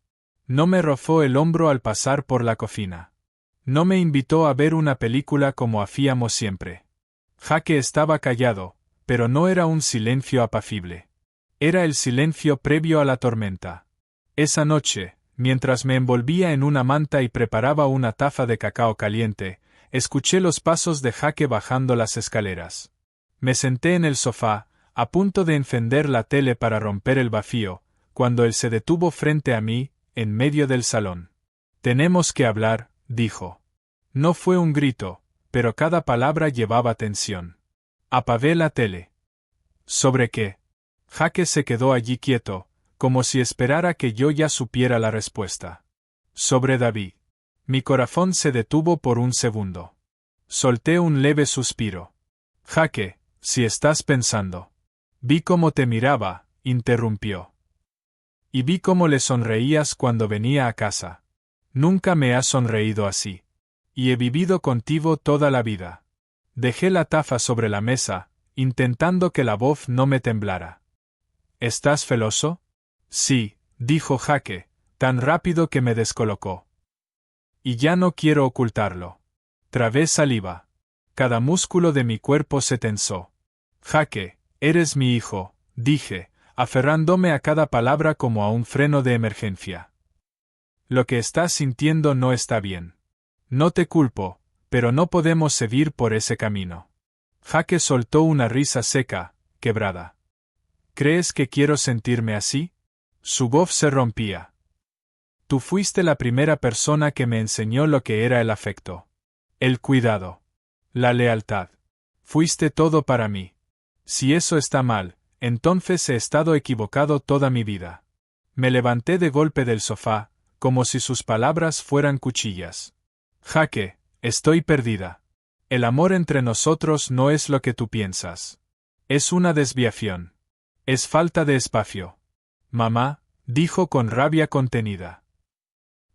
No me rozó el hombro al pasar por la cocina. No me invitó a ver una película como hacíamos siempre. Jake estaba callado, pero no era un silencio apacible. Era el silencio previo a la tormenta. Esa noche, mientras me envolvía en una manta y preparaba una taza de cacao caliente, escuché los pasos de Jake bajando las escaleras. Me senté en el sofá, a punto de encender la tele para romper el vacío, cuando él se detuvo frente a mí, en medio del salón. Tenemos que hablar, dijo. No fue un grito, pero cada palabra llevaba tensión. Apagué la tele. ¿Sobre qué? Jake se quedó allí quieto, como si esperara que yo ya supiera la respuesta. Sobre David. Mi corazón se detuvo por un segundo. Solté un leve suspiro. Jake, si estás pensando. Vi cómo te miraba, interrumpió. Y vi cómo le sonreías cuando venía a casa. Nunca me has sonreído así. Y he vivido contigo toda la vida. Dejé la taza sobre la mesa, intentando que la voz no me temblara. ¿Estás celoso? Sí, dijo Jake, tan rápido que me descolocó. Y ya no quiero ocultarlo. Trabé saliva. Cada músculo de mi cuerpo se tensó. Jake, eres mi hijo, dije, aferrándome a cada palabra como a un freno de emergencia. Lo que estás sintiendo no está bien. No te culpo, pero no podemos seguir por ese camino. Jake soltó una risa seca, quebrada. ¿Crees que quiero sentirme así? Su voz se rompía. Tú fuiste la primera persona que me enseñó lo que era el afecto. El cuidado. La lealtad. Fuiste todo para mí. Si eso está mal, entonces he estado equivocado toda mi vida. Me levanté de golpe del sofá, como si sus palabras fueran cuchillas. Jake, estoy perdida. El amor entre nosotros no es lo que tú piensas. Es una desviación. Es falta de espacio. Mamá, dijo con rabia contenida.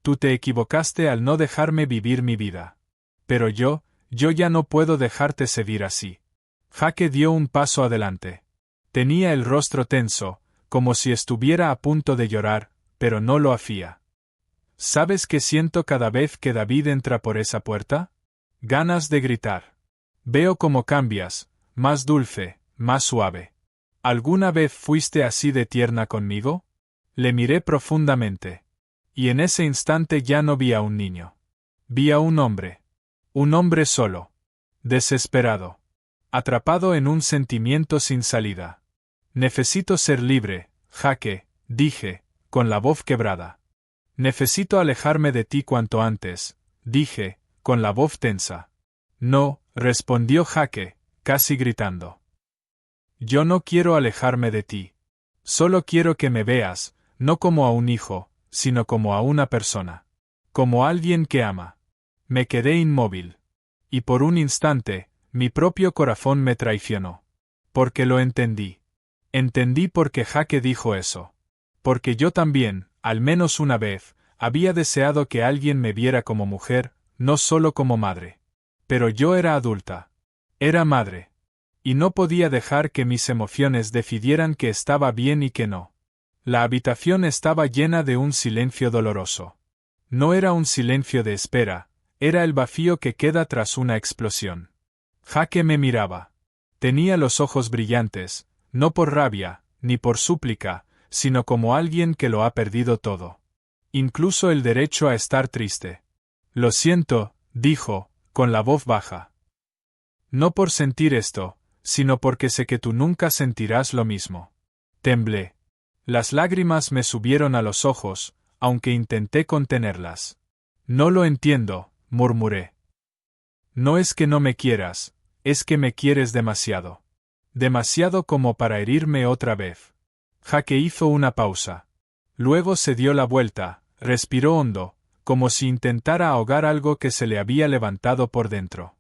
Tú te equivocaste al no dejarme vivir mi vida. Pero yo ya no puedo dejarte seguir así. Jake dio un paso adelante. Tenía el rostro tenso, como si estuviera a punto de llorar, pero no lo hacía. ¿Sabes qué siento cada vez que David entra por esa puerta? Ganas de gritar. Veo cómo cambias, más dulce, más suave. ¿Alguna vez fuiste así de tierna conmigo? Le miré profundamente. Y en ese instante ya no vi a un niño. Vi a un hombre. Un hombre solo. Desesperado. atrapado en un sentimiento sin salida. Necesito ser libre, Jake, dije, con la voz quebrada. Necesito alejarme de ti cuanto antes, dije, con la voz tensa. No, respondió Jake, casi gritando. Yo no quiero alejarme de ti. Solo quiero que me veas, no como a un hijo, sino como a una persona. Como alguien que ama. Me quedé inmóvil. Y por un instante, mi propio corazón me traicionó. Porque lo entendí. Entendí por qué Jake dijo eso. Porque yo también, al menos una vez, había deseado que alguien me viera como mujer, no solo como madre. Pero yo era adulta. Era madre. Y no podía dejar que mis emociones decidieran que estaba bien y que no. La habitación estaba llena de un silencio doloroso. No era un silencio de espera, era el vacío que queda tras una explosión. Jake me miraba. Tenía los ojos brillantes, no por rabia, ni por súplica, sino como alguien que lo ha perdido todo. Incluso el derecho a estar triste. Lo siento, dijo, con la voz baja. No por sentir esto, sino porque sé que tú nunca sentirás lo mismo. Temblé. Las lágrimas me subieron a los ojos, aunque intenté contenerlas. No lo entiendo, murmuré. No es que no me quieras, es que me quieres demasiado. Demasiado como para herirme otra vez. Jake hizo una pausa. Luego se dio la vuelta, respiró hondo, como si intentara ahogar algo que se le había levantado por dentro.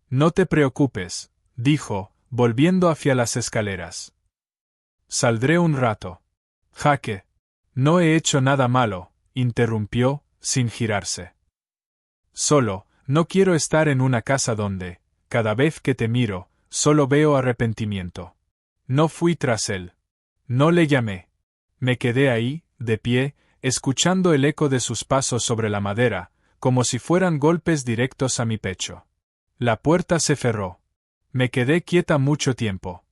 No te preocupes, dijo, volviendo hacia las escaleras. Saldré un rato. Jake. No he hecho nada malo, interrumpió, sin girarse. Solo, no quiero estar en una casa donde, cada vez que te miro, solo veo arrepentimiento. No fui tras él. No le llamé. Me quedé ahí, de pie, escuchando el eco de sus pasos sobre la madera, como si fueran golpes directos a mi pecho. La puerta se cerró. Me quedé quieta mucho tiempo.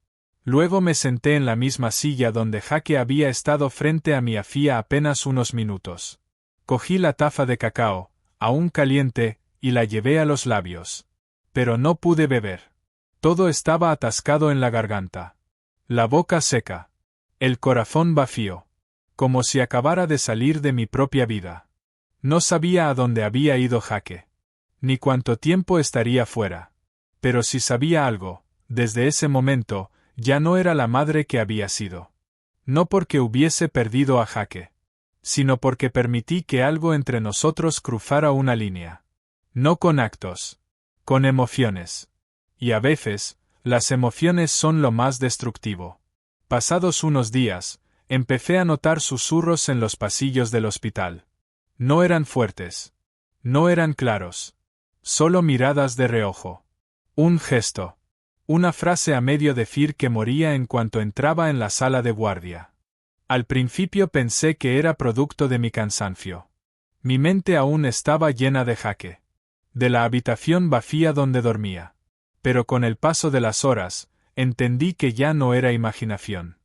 Luego me senté en la misma silla donde Jake había estado frente a mí hacía apenas unos minutos. Cogí la taza de cacao, aún caliente, y la llevé a los labios. Pero no pude beber. Todo estaba atascado en la garganta. La boca seca. El corazón vacío. Como si acabara de salir de mi propia vida. No sabía a dónde había ido Jake. Ni cuánto tiempo estaría fuera. Pero si sabía algo, desde ese momento, ya no era la madre que había sido. No porque hubiese perdido a Jake, sino porque permití que algo entre nosotros cruzara una línea. No con actos, con emociones. Y a veces, las emociones son lo más destructivo. Pasados unos días, empecé a notar susurros en los pasillos del hospital. No eran fuertes. No eran claros. Solo miradas de reojo. Un gesto. Una frase a medio decir que moría en cuanto entraba en la sala de guardia. Al principio pensé que era producto de mi cansancio. Mi mente aún estaba llena de Jake. De la habitación vacía donde dormía. Pero con el paso de las horas, entendí que ya no era imaginación.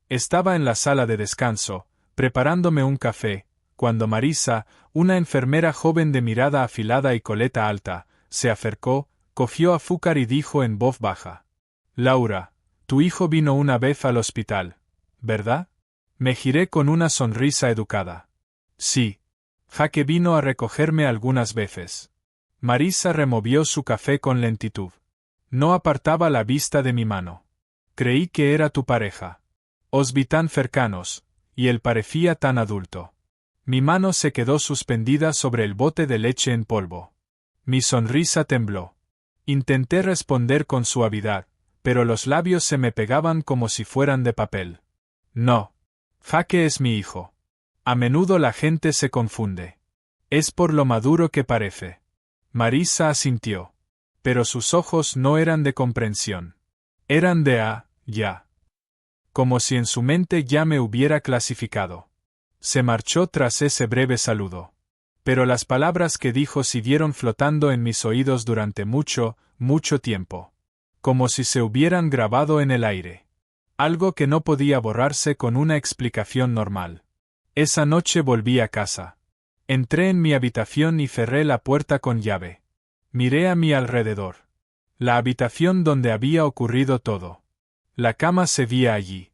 Estaba en la sala de descanso, preparándome un café, cuando Marisa, una enfermera joven de mirada afilada y coleta alta, se acercó, cogió azúcar y dijo en voz baja. Laura, tu hijo vino una vez al hospital, ¿verdad? Me giré con una sonrisa educada. Sí. Jake vino a recogerme algunas veces. Marisa removió su café con lentitud. No apartaba la vista de mi mano. Creí que era tu pareja. Os vi tan cercanos, y él parecía tan adulto. Mi mano se quedó suspendida sobre el bote de leche en polvo. Mi sonrisa tembló. Intenté responder con suavidad, pero los labios se me pegaban como si fueran de papel. No. Jake es mi hijo. A menudo la gente se confunde. Es por lo maduro que parece. Marisa asintió. Pero sus ojos no eran de comprensión. Eran de ya. Como si en su mente ya me hubiera clasificado. Se marchó tras ese breve saludo. Pero las palabras que dijo siguieron flotando en mis oídos durante mucho, mucho tiempo. Como si se hubieran grabado en el aire. Algo que no podía borrarse con una explicación normal. Esa noche volví a casa. Entré en mi habitación y cerré la puerta con llave. Miré a mi alrededor. La habitación donde había ocurrido todo. La cama seguía allí.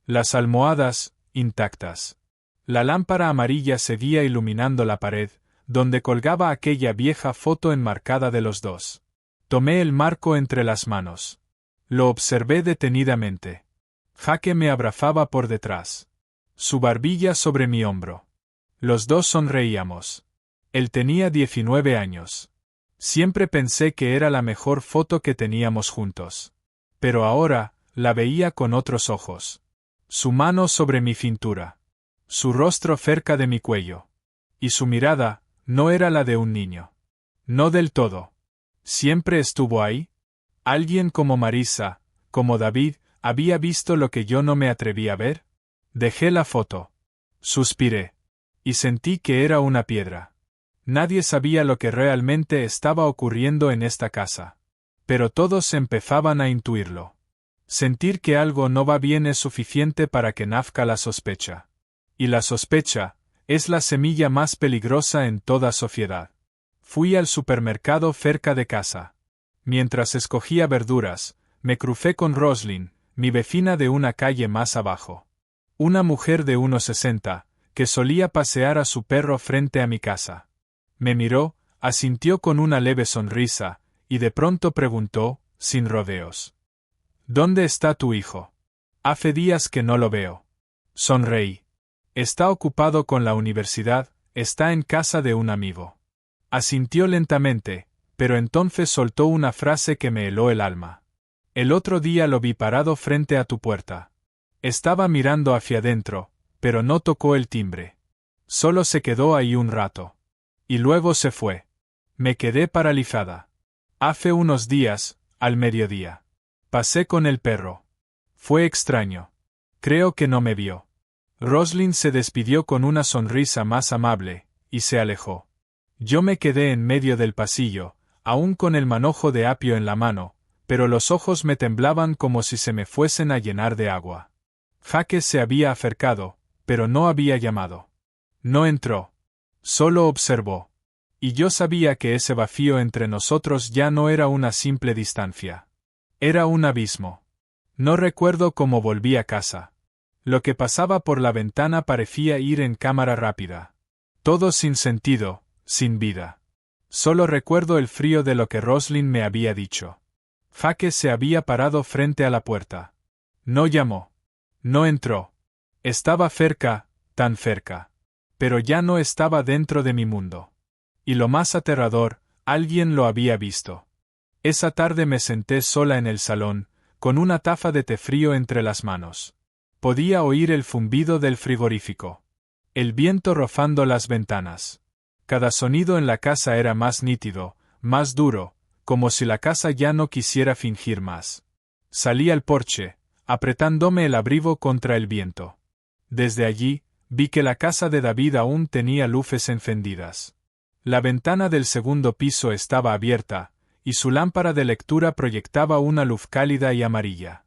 Las almohadas, intactas. La lámpara amarilla seguía iluminando la pared, donde colgaba aquella vieja foto enmarcada de los dos. Tomé el marco entre las manos. Lo observé detenidamente. Jake me abrazaba por detrás. Su barbilla sobre mi hombro. Los dos sonreíamos. Él tenía 19 años. Siempre pensé que era la mejor foto que teníamos juntos. Pero ahora, la veía con otros ojos. Su mano sobre mi cintura. Su rostro cerca de mi cuello. Y su mirada, no era la de un niño. No del todo. ¿Siempre estuvo ahí? Alguien como Marisa, como David, había visto lo que yo no me atreví a ver. Dejé la foto. Suspiré. Y sentí que era una piedra. Nadie sabía lo que realmente estaba ocurriendo en esta casa. Pero todos empezaban a intuirlo. Sentir que algo no va bien es suficiente para que nazca la sospecha. Y la sospecha es la semilla más peligrosa en toda sociedad. Fui al supermercado cerca de casa. Mientras escogía verduras, me crucé con Roslyn, mi vecina de una calle más abajo. Una mujer de 1,60, que solía pasear a su perro frente a mi casa. Me miró, asintió con una leve sonrisa, y de pronto preguntó, sin rodeos. ¿Dónde está tu hijo? Hace días que no lo veo. Sonreí. Está ocupado con la universidad, está en casa de un amigo. Asintió lentamente, pero entonces soltó una frase que me heló el alma. El otro día lo vi parado frente a tu puerta. Estaba mirando hacia adentro, pero no tocó el timbre. Solo se quedó ahí un rato. Y luego se fue. Me quedé paralizada. Hace unos días, al mediodía. Pasé con el perro. Fue extraño. Creo que no me vio. Roslyn se despidió con una sonrisa más amable, y se alejó. Yo me quedé en medio del pasillo, aún con el manojo de apio en la mano, pero los ojos me temblaban como si se me fuesen a llenar de agua. Jake se había acercado, pero no había llamado. No entró. Solo observó. Y yo sabía que ese vacío entre nosotros ya no era una simple distancia. Era un abismo. No recuerdo cómo volví a casa. Lo que pasaba por la ventana parecía ir en cámara rápida. Todo sin sentido, sin vida. Solo recuerdo el frío de lo que Roslyn me había dicho. Jake se había parado frente a la puerta. No llamó. No entró. Estaba cerca, tan cerca. Pero ya no estaba dentro de mi mundo. Y lo más aterrador, alguien lo había visto. Esa tarde me senté sola en el salón, con una taza de té frío entre las manos. Podía oír el zumbido del frigorífico. El viento rozando las ventanas. Cada sonido en la casa era más nítido, más duro, como si la casa ya no quisiera fingir más. Salí al porche, apretándome el abrigo contra el viento. Desde allí, vi que la casa de David aún tenía luces encendidas. La ventana del segundo piso estaba abierta, y su lámpara de lectura proyectaba una luz cálida y amarilla.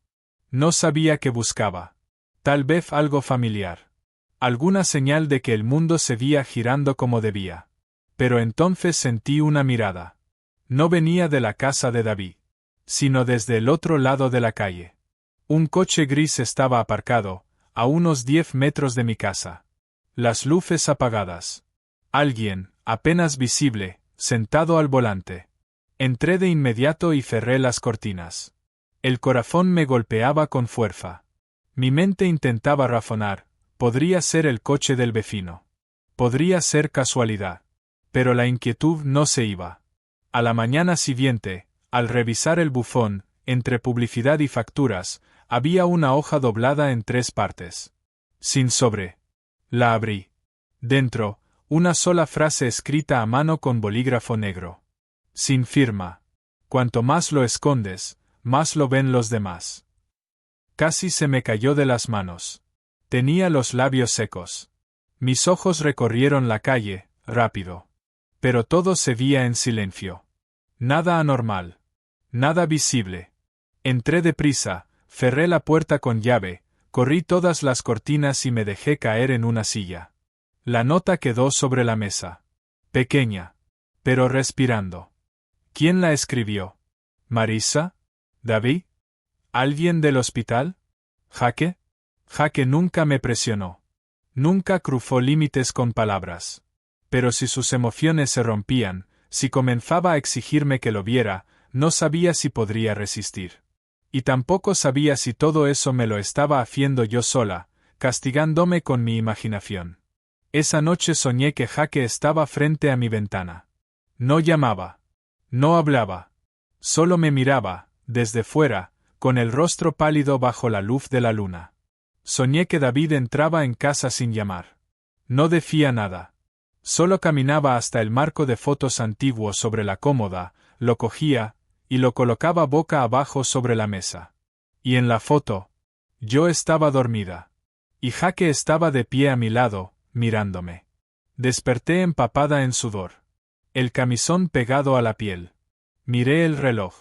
No sabía qué buscaba. Tal vez algo familiar. Alguna señal de que el mundo seguía girando como debía. Pero entonces sentí una mirada. No venía de la casa de David, sino desde el otro lado de la calle. Un coche gris estaba aparcado, a unos 10 metros de mi casa. Las luces apagadas. Alguien, apenas visible, sentado al volante. Entré de inmediato y cerré las cortinas. El corazón me golpeaba con fuerza. Mi mente intentaba razonar, podría ser el coche del vecino. Podría ser casualidad. Pero la inquietud no se iba. A la mañana siguiente, al revisar el buzón, entre publicidad y facturas, había una hoja doblada en 3 partes. Sin sobre. La abrí. Dentro, una sola frase escrita a mano con bolígrafo negro. Sin firma. Cuanto más lo escondes, más lo ven los demás. Casi se me cayó de las manos. Tenía los labios secos. Mis ojos recorrieron la calle, rápido. Pero todo se veía en silencio. Nada anormal. Nada visible. Entré deprisa, cerré la puerta con llave, corrí todas las cortinas y me dejé caer en una silla. La nota quedó sobre la mesa. Pequeña. Pero respirando. ¿Quién la escribió? ¿Marisa? ¿David? ¿Alguien del hospital? ¿Jaque? Jaque nunca me presionó. Nunca cruzó límites con palabras. Pero si sus emociones se rompían, si comenzaba a exigirme que lo viera, no sabía si podría resistir. Y tampoco sabía si todo eso me lo estaba haciendo yo sola, castigándome con mi imaginación. Esa noche soñé que Jaque estaba frente a mi ventana. No llamaba. No hablaba. Solo me miraba, desde fuera, con el rostro pálido bajo la luz de la luna. Soñé que David entraba en casa sin llamar. No decía nada. Solo caminaba hasta el marco de fotos antiguo sobre la cómoda, lo cogía, y lo colocaba boca abajo sobre la mesa. Y en la foto, yo estaba dormida. Y Jaque estaba de pie a mi lado, mirándome. Desperté empapada en sudor. El camisón pegado a la piel. Miré el reloj.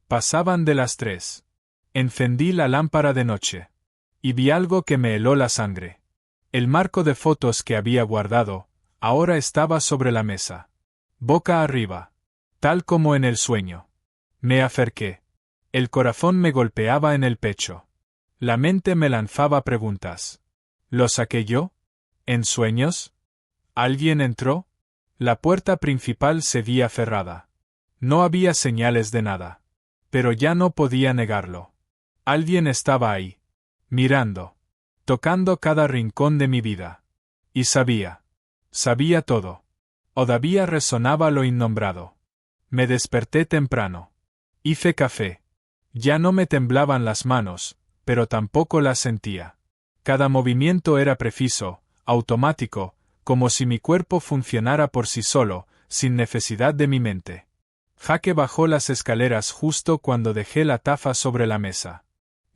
Pasaban de las 3. Encendí la lámpara de noche. Y vi algo que me heló la sangre. El marco de fotos que había guardado, ahora estaba sobre la mesa. Boca arriba. Tal como en el sueño. Me acerqué. El corazón me golpeaba en el pecho. La mente me lanzaba preguntas. ¿Lo saqué yo? ¿En sueños? ¿Alguien entró? La puerta principal seguía cerrada. No había señales de nada. Pero ya no podía negarlo. Alguien estaba ahí. Mirando. Tocando cada rincón de mi vida. Y sabía. Sabía todo. Todavía resonaba lo innombrado. Me desperté temprano. Hice café. Ya no me temblaban las manos, pero tampoco las sentía. Cada movimiento era preciso, automático, como si mi cuerpo funcionara por sí solo, sin necesidad de mi mente. Jaque bajó las escaleras justo cuando dejé la taza sobre la mesa.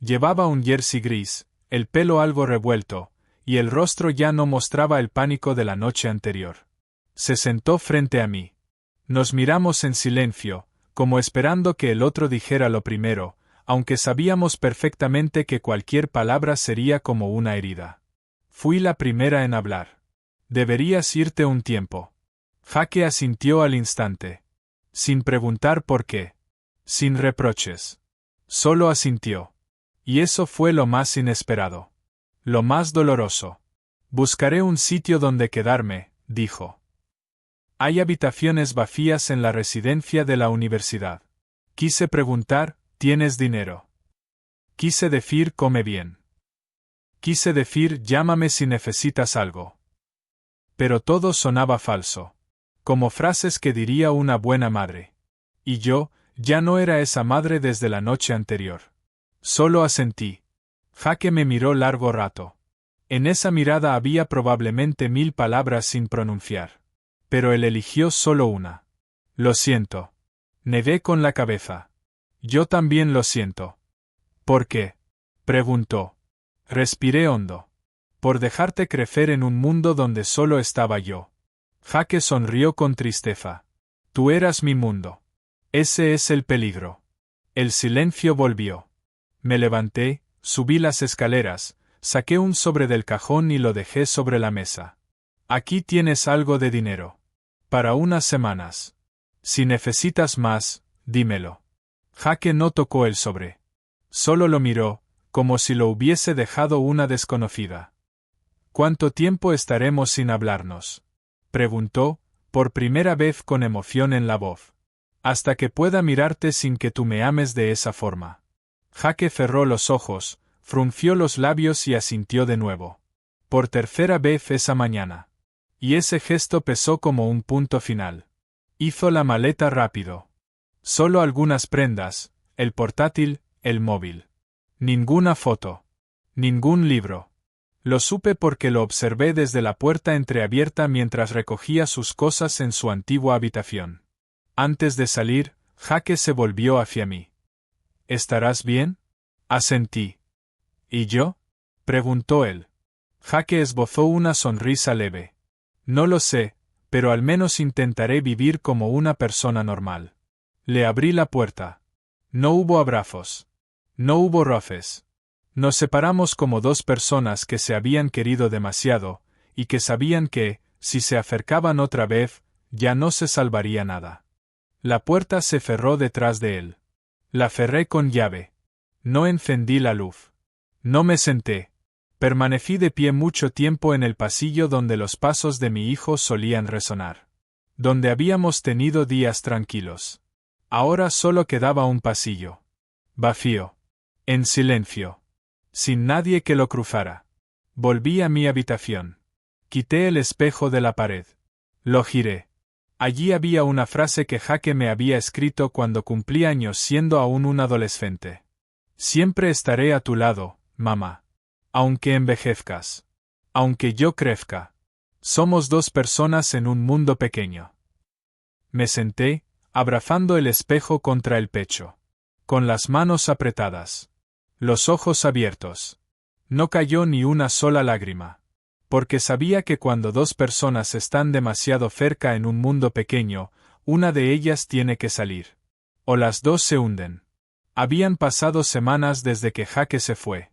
Llevaba un jersey gris, el pelo algo revuelto, y el rostro ya no mostraba el pánico de la noche anterior. Se sentó frente a mí. Nos miramos en silencio, como esperando que el otro dijera lo primero, aunque sabíamos perfectamente que cualquier palabra sería como una herida. Fui la primera en hablar. Deberías irte un tiempo. Jaque asintió al instante. Sin preguntar por qué. Sin reproches. Solo asintió. Y eso fue lo más inesperado. Lo más doloroso. Buscaré un sitio donde quedarme, dijo. Hay habitaciones vacías en la residencia de la universidad. Quise preguntar, ¿tienes dinero? Quise decir, come bien. Quise decir, llámame si necesitas algo. Pero todo sonaba falso. Como frases que diría una buena madre. Y yo, ya no era esa madre desde la noche anterior. Solo asentí. Jaque me miró largo rato. En esa mirada había probablemente 1000 palabras sin pronunciar. Pero él eligió solo una. Lo siento. Negué con la cabeza. Yo también lo siento. ¿Por qué? Preguntó. Respiré hondo. Por dejarte crecer en un mundo donde solo estaba yo. Jaque sonrió con tristeza. Tú eras mi mundo. Ese es el peligro. El silencio volvió. Me levanté, subí las escaleras, saqué un sobre del cajón y lo dejé sobre la mesa. Aquí tienes algo de dinero. Para unas semanas. Si necesitas más, dímelo. Jaque no tocó el sobre. Solo lo miró, como si lo hubiese dejado una desconocida. ¿Cuánto tiempo estaremos sin hablarnos? Preguntó, por primera vez con emoción en la voz. Hasta que pueda mirarte sin que tú me ames de esa forma. Jaque cerró los ojos, frunció los labios y asintió de nuevo. Por tercera vez esa mañana. Y ese gesto pesó como un punto final. Hizo la maleta rápido. Solo algunas prendas, el portátil, el móvil. Ninguna foto. Ningún libro. Lo supe porque lo observé desde la puerta entreabierta mientras recogía sus cosas en su antigua habitación. Antes de salir, Jaque se volvió hacia mí. ¿Estarás bien? Asentí. ¿Y yo? Preguntó él. Jaque esbozó una sonrisa leve. No lo sé, pero al menos intentaré vivir como una persona normal. Le abrí la puerta. No hubo abrazos. No hubo roces. Nos separamos como dos personas que se habían querido demasiado, y que sabían que, si se acercaban otra vez, ya no se salvaría nada. La puerta se cerró detrás de él. La cerré con llave. No encendí la luz. No me senté. Permanecí de pie mucho tiempo en el pasillo donde los pasos de mi hijo solían resonar. Donde habíamos tenido días tranquilos. Ahora solo quedaba un pasillo. Vacío. En silencio. Sin nadie que lo cruzara. Volví a mi habitación. Quité el espejo de la pared. Lo giré. Allí había una frase que Jake me había escrito cuando cumplí años siendo aún un adolescente. Siempre estaré a tu lado, mamá. Aunque envejezcas. Aunque yo crezca. Somos dos personas en un mundo pequeño. Me senté, abrazando el espejo contra el pecho. Con las manos apretadas. Los ojos abiertos. No cayó ni una sola lágrima. Porque sabía que cuando dos personas están demasiado cerca en un mundo pequeño, una de ellas tiene que salir. O las dos se hunden. Habían pasado semanas desde que Jake se fue.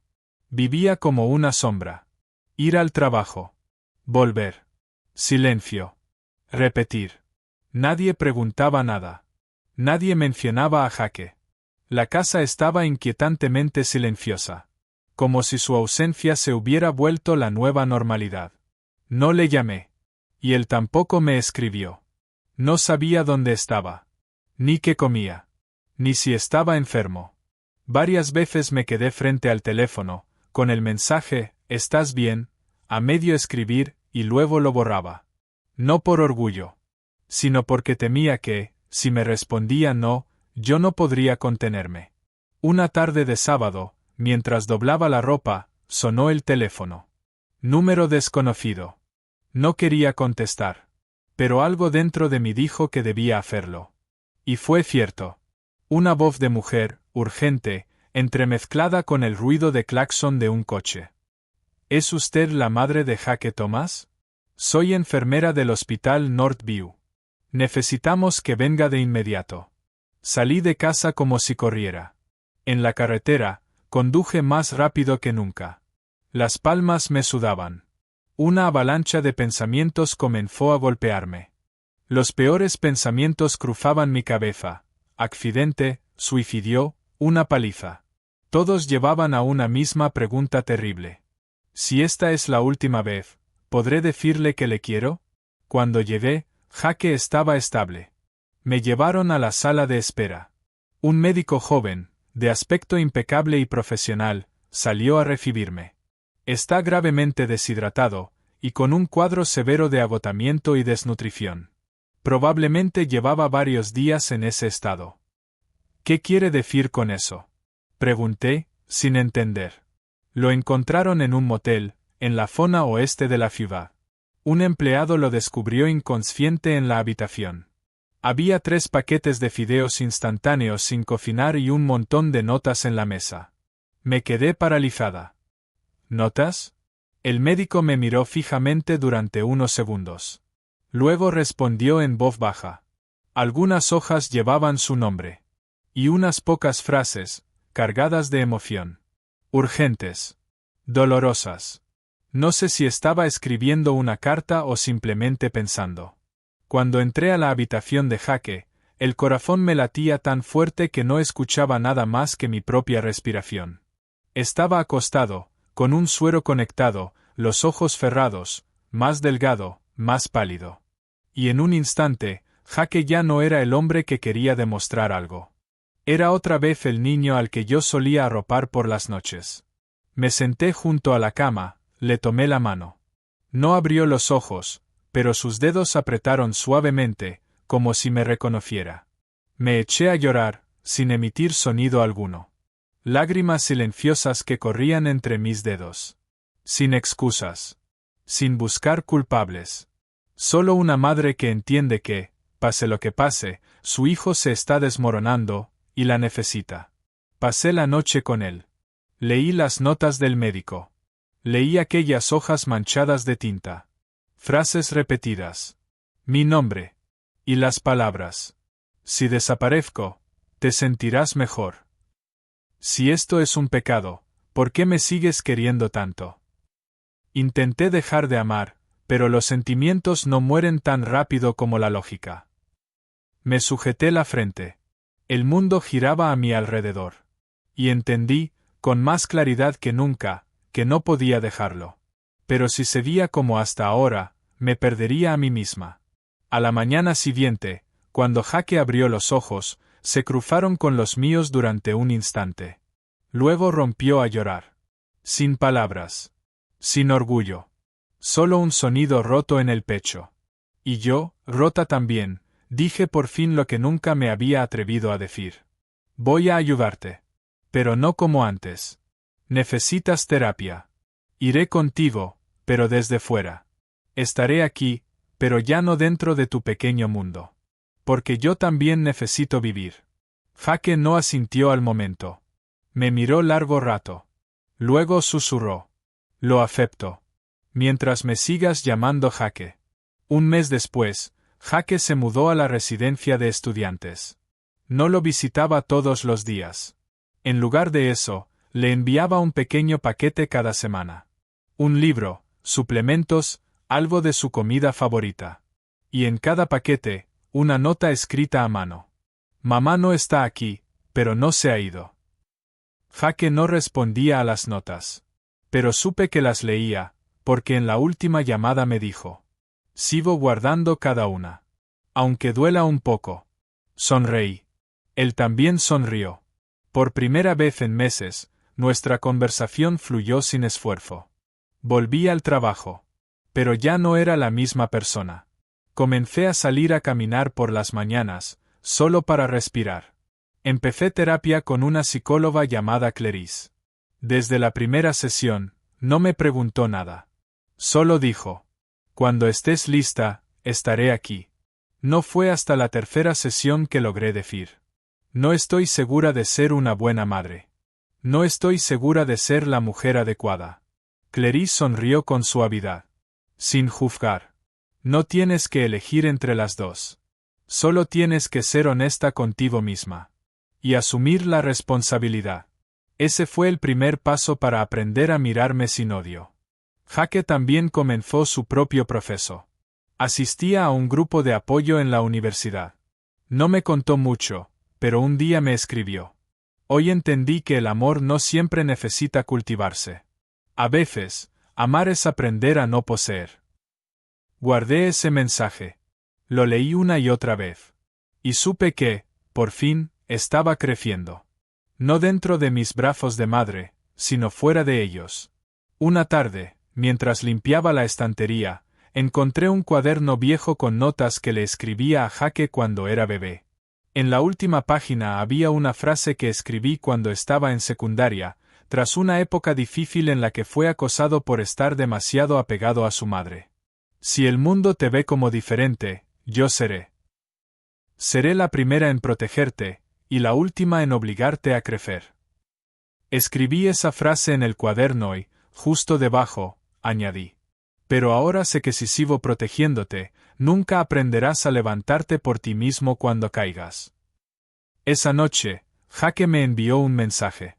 Vivía como una sombra. Ir al trabajo. Volver. Silencio. Repetir. Nadie preguntaba nada. Nadie mencionaba a Jake. La casa estaba inquietantemente silenciosa. Como si su ausencia se hubiera vuelto la nueva normalidad. No le llamé. Y él tampoco me escribió. No sabía dónde estaba. Ni qué comía. Ni si estaba enfermo. Varias veces me quedé frente al teléfono, con el mensaje, ¿estás bien?, a medio escribir, y luego lo borraba. No por orgullo. Sino porque temía que, si me respondía no, yo no podría contenerme. Una tarde de sábado, mientras doblaba la ropa, sonó el teléfono. Número desconocido. No quería contestar. Pero algo dentro de mí dijo que debía hacerlo. Y fue cierto. Una voz de mujer, urgente, entremezclada con el ruido de claxon de un coche. ¿Es usted la madre de Jake Thomas? Soy enfermera del hospital Northview. Necesitamos que venga de inmediato. Salí de casa como si corriera. En la carretera, conduje más rápido que nunca. Las palmas me sudaban. Una avalancha de pensamientos comenzó a golpearme. Los peores pensamientos cruzaban mi cabeza. Accidente, suicidio, una paliza. Todos llevaban a una misma pregunta terrible. Si esta es la última vez, ¿podré decirle que le quiero? Cuando llegué, Jake estaba estable. Me llevaron a la sala de espera. Un médico joven, de aspecto impecable y profesional, salió a recibirme. Está gravemente deshidratado, y con un cuadro severo de agotamiento y desnutrición. Probablemente llevaba varios días en ese estado. ¿Qué quiere decir con eso?, pregunté, sin entender. Lo encontraron en un motel, en la zona oeste de la ciudad. Un empleado lo descubrió inconsciente en la habitación. Había 3 paquetes de fideos instantáneos sin cocinar y un montón de notas en la mesa. Me quedé paralizada. ¿Notas? El médico me miró fijamente durante unos segundos. Luego respondió en voz baja. Algunas hojas llevaban su nombre. Y unas pocas frases, cargadas de emoción. Urgentes. Dolorosas. No sé si estaba escribiendo una carta o simplemente pensando. Cuando entré a la habitación de Jake, el corazón me latía tan fuerte que no escuchaba nada más que mi propia respiración. Estaba acostado, con un suero conectado, los ojos cerrados, más delgado, más pálido. Y en un instante, Jake ya no era el hombre que quería demostrar algo. Era otra vez el niño al que yo solía arropar por las noches. Me senté junto a la cama, le tomé la mano. No abrió los ojos, pero sus dedos apretaron suavemente, como si me reconociera. Me eché a llorar, sin emitir sonido alguno. Lágrimas silenciosas que corrían entre mis dedos. Sin excusas. Sin buscar culpables. Solo una madre que entiende que, pase lo que pase, su hijo se está desmoronando, y la necesita. Pasé la noche con él. Leí las notas del médico. Leí aquellas hojas manchadas de tinta. Frases repetidas. Mi nombre. Y las palabras. Si desaparezco, te sentirás mejor. Si esto es un pecado, ¿por qué me sigues queriendo tanto? Intenté dejar de amar, pero los sentimientos no mueren tan rápido como la lógica. Me sujeté la frente. El mundo giraba a mi alrededor. Y entendí, con más claridad que nunca, que no podía dejarlo. Pero si seguía como hasta ahora, me perdería a mí misma. A la mañana siguiente, cuando Jake abrió los ojos, se cruzaron con los míos durante un instante. Luego rompió a llorar. Sin palabras. Sin orgullo. Solo un sonido roto en el pecho. Y yo, rota también, dije por fin lo que nunca me había atrevido a decir. Voy a ayudarte. Pero no como antes. Necesitas terapia. Iré contigo, pero desde fuera. Estaré aquí, pero ya no dentro de tu pequeño mundo. Porque yo también necesito vivir. Jake no asintió al momento. Me miró largo rato. Luego susurró. Lo acepto. Mientras me sigas llamando Jake. Un mes después, Jake se mudó a la residencia de estudiantes. No lo visitaba todos los días. En lugar de eso, le enviaba un pequeño paquete cada semana. Un libro, suplementos, algo de su comida favorita. Y en cada paquete, una nota escrita a mano. Mamá no está aquí, pero no se ha ido. Jake no respondía a las notas. Pero supe que las leía, porque en la última llamada me dijo. Sigo guardando cada una. Aunque duela un poco. Sonreí. Él también sonrió. Por primera vez en meses, nuestra conversación fluyó sin esfuerzo. Volví al trabajo. Pero ya no era la misma persona. Comencé a salir a caminar por las mañanas, solo para respirar. Empecé terapia con una psicóloga llamada Clarice. Desde la primera sesión, no me preguntó nada. Solo dijo: cuando estés lista, estaré aquí. No fue hasta la tercera sesión que logré decir: no estoy segura de ser una buena madre. No estoy segura de ser la mujer adecuada. Clarice sonrió con suavidad. Sin juzgar. No tienes que elegir entre las dos. Solo tienes que ser honesta contigo misma. Y asumir la responsabilidad. Ese fue el primer paso para aprender a mirarme sin odio. Jake también comenzó su propio proceso. Asistía a un grupo de apoyo en la universidad. No me contó mucho, pero un día me escribió. Hoy entendí que el amor no siempre necesita cultivarse. A veces, amar es aprender a no poseer. Guardé ese mensaje. Lo leí una y otra vez. Y supe que, por fin, estaba creciendo. No dentro de mis brazos de madre, sino fuera de ellos. Una tarde, mientras limpiaba la estantería, encontré un cuaderno viejo con notas que le escribía a Jake cuando era bebé. En la última página había una frase que escribí cuando estaba en secundaria, tras una época difícil en la que fue acosado por estar demasiado apegado a su madre. Si el mundo te ve como diferente, yo seré. Seré la primera en protegerte, y la última en obligarte a crecer. Escribí esa frase en el cuaderno y, justo debajo, añadí. Pero ahora sé que si sigo protegiéndote, nunca aprenderás a levantarte por ti mismo cuando caigas. Esa noche, Jake me envió un mensaje.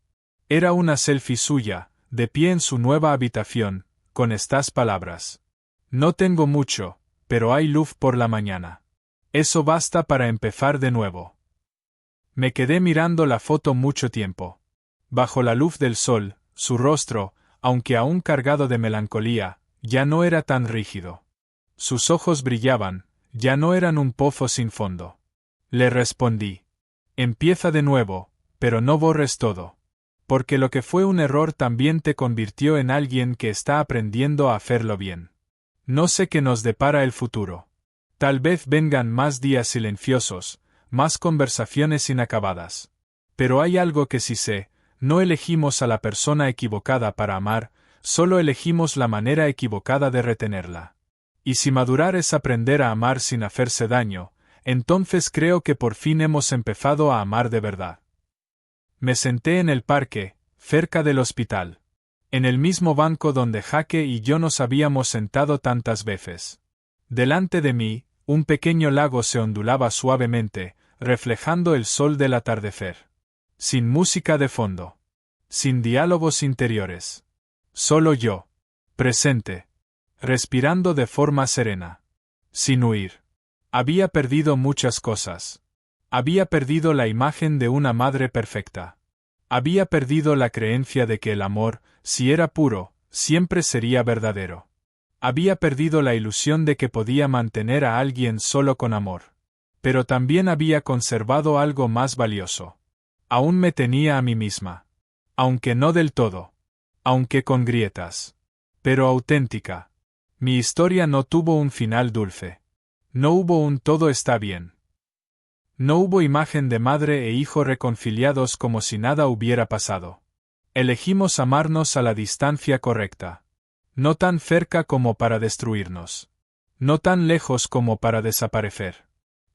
Era una selfie suya, de pie en su nueva habitación, con estas palabras. No tengo mucho, pero hay luz por la mañana. Eso basta para empezar de nuevo. Me quedé mirando la foto mucho tiempo. Bajo la luz del sol, su rostro, aunque aún cargado de melancolía, ya no era tan rígido. Sus ojos brillaban, ya no eran un pozo sin fondo. Le respondí. Empieza de nuevo, pero no borres todo. Porque lo que fue un error también te convirtió en alguien que está aprendiendo a hacerlo bien. No sé qué nos depara el futuro. Tal vez vengan más días silenciosos, más conversaciones inacabadas. Pero hay algo que sí sé, no elegimos a la persona equivocada para amar, solo elegimos la manera equivocada de retenerla. Y si madurar es aprender a amar sin hacerse daño, entonces creo que por fin hemos empezado a amar de verdad. Me senté en el parque, cerca del hospital. En el mismo banco donde Jake y yo nos habíamos sentado tantas veces. Delante de mí, un pequeño lago se ondulaba suavemente, reflejando el sol del atardecer. Sin música de fondo. Sin diálogos interiores. Solo yo. Presente. Respirando de forma serena. Sin huir. Había perdido muchas cosas. Había perdido la imagen de una madre perfecta. Había perdido la creencia de que el amor, si era puro, siempre sería verdadero. Había perdido la ilusión de que podía mantener a alguien solo con amor. Pero también había conservado algo más valioso. Aún me tenía a mí misma. Aunque no del todo. Aunque con grietas. Pero auténtica. Mi historia no tuvo un final dulce. No hubo un todo está bien. No hubo imagen de madre e hijo reconciliados como si nada hubiera pasado. Elegimos amarnos a la distancia correcta. No tan cerca como para destruirnos. No tan lejos como para desaparecer.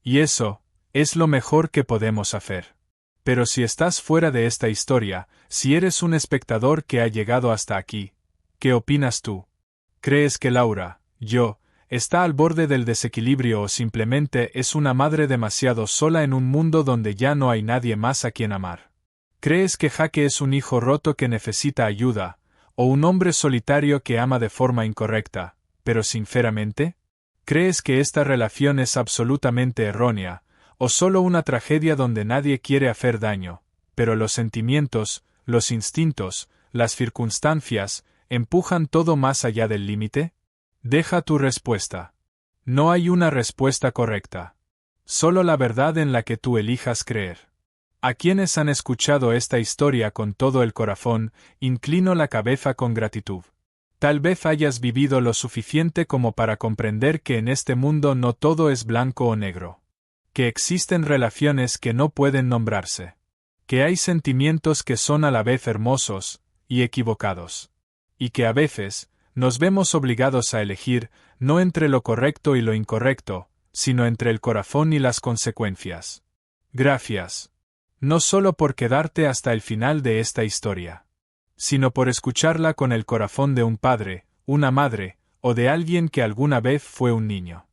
Y eso, es lo mejor que podemos hacer. Pero si estás fuera de esta historia, si eres un espectador que ha llegado hasta aquí, ¿qué opinas tú? ¿Crees que Laura, yo, está al borde del desequilibrio o simplemente es una madre demasiado sola en un mundo donde ya no hay nadie más a quien amar? ¿Crees que Jaque es un hijo roto que necesita ayuda, o un hombre solitario que ama de forma incorrecta, pero sinceramente? ¿Crees que esta relación es absolutamente errónea, o solo una tragedia donde nadie quiere hacer daño, pero los sentimientos, los instintos, las circunstancias, empujan todo más allá del límite? Deja tu respuesta. No hay una respuesta correcta. Solo la verdad en la que tú elijas creer. A quienes han escuchado esta historia con todo el corazón, inclino la cabeza con gratitud. Tal vez hayas vivido lo suficiente como para comprender que en este mundo no todo es blanco o negro. Que existen relaciones que no pueden nombrarse. Que hay sentimientos que son a la vez hermosos y equivocados. Y que a veces, nos vemos obligados a elegir, no entre lo correcto y lo incorrecto, sino entre el corazón y las consecuencias. Gracias. No solo por quedarte hasta el final de esta historia, sino por escucharla con el corazón de un padre, una madre, o de alguien que alguna vez fue un niño.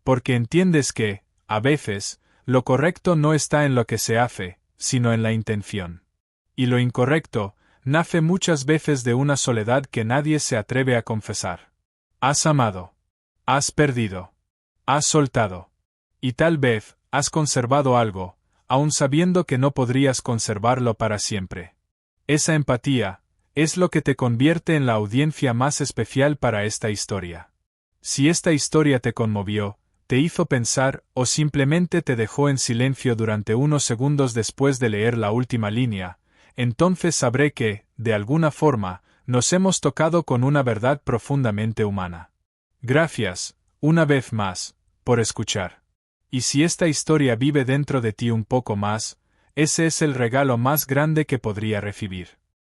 Porque entiendes que, a veces, lo correcto no está en lo que se hace, sino en la intención. Y lo incorrecto, nace muchas veces de una soledad que nadie se atreve a confesar. Has amado. Has perdido. Has soltado. Y tal vez, has conservado algo, aun sabiendo que no podrías conservarlo para siempre. Esa empatía, es lo que te convierte en la audiencia más especial para esta historia. Si esta historia te conmovió, te hizo pensar o simplemente te dejó en silencio durante unos segundos después de leer la última línea, entonces sabré que, de alguna forma, nos hemos tocado con una verdad profundamente humana. Gracias, una vez más, por escuchar. Y si esta historia vive dentro de ti un poco más, ese es el regalo más grande que podría recibir.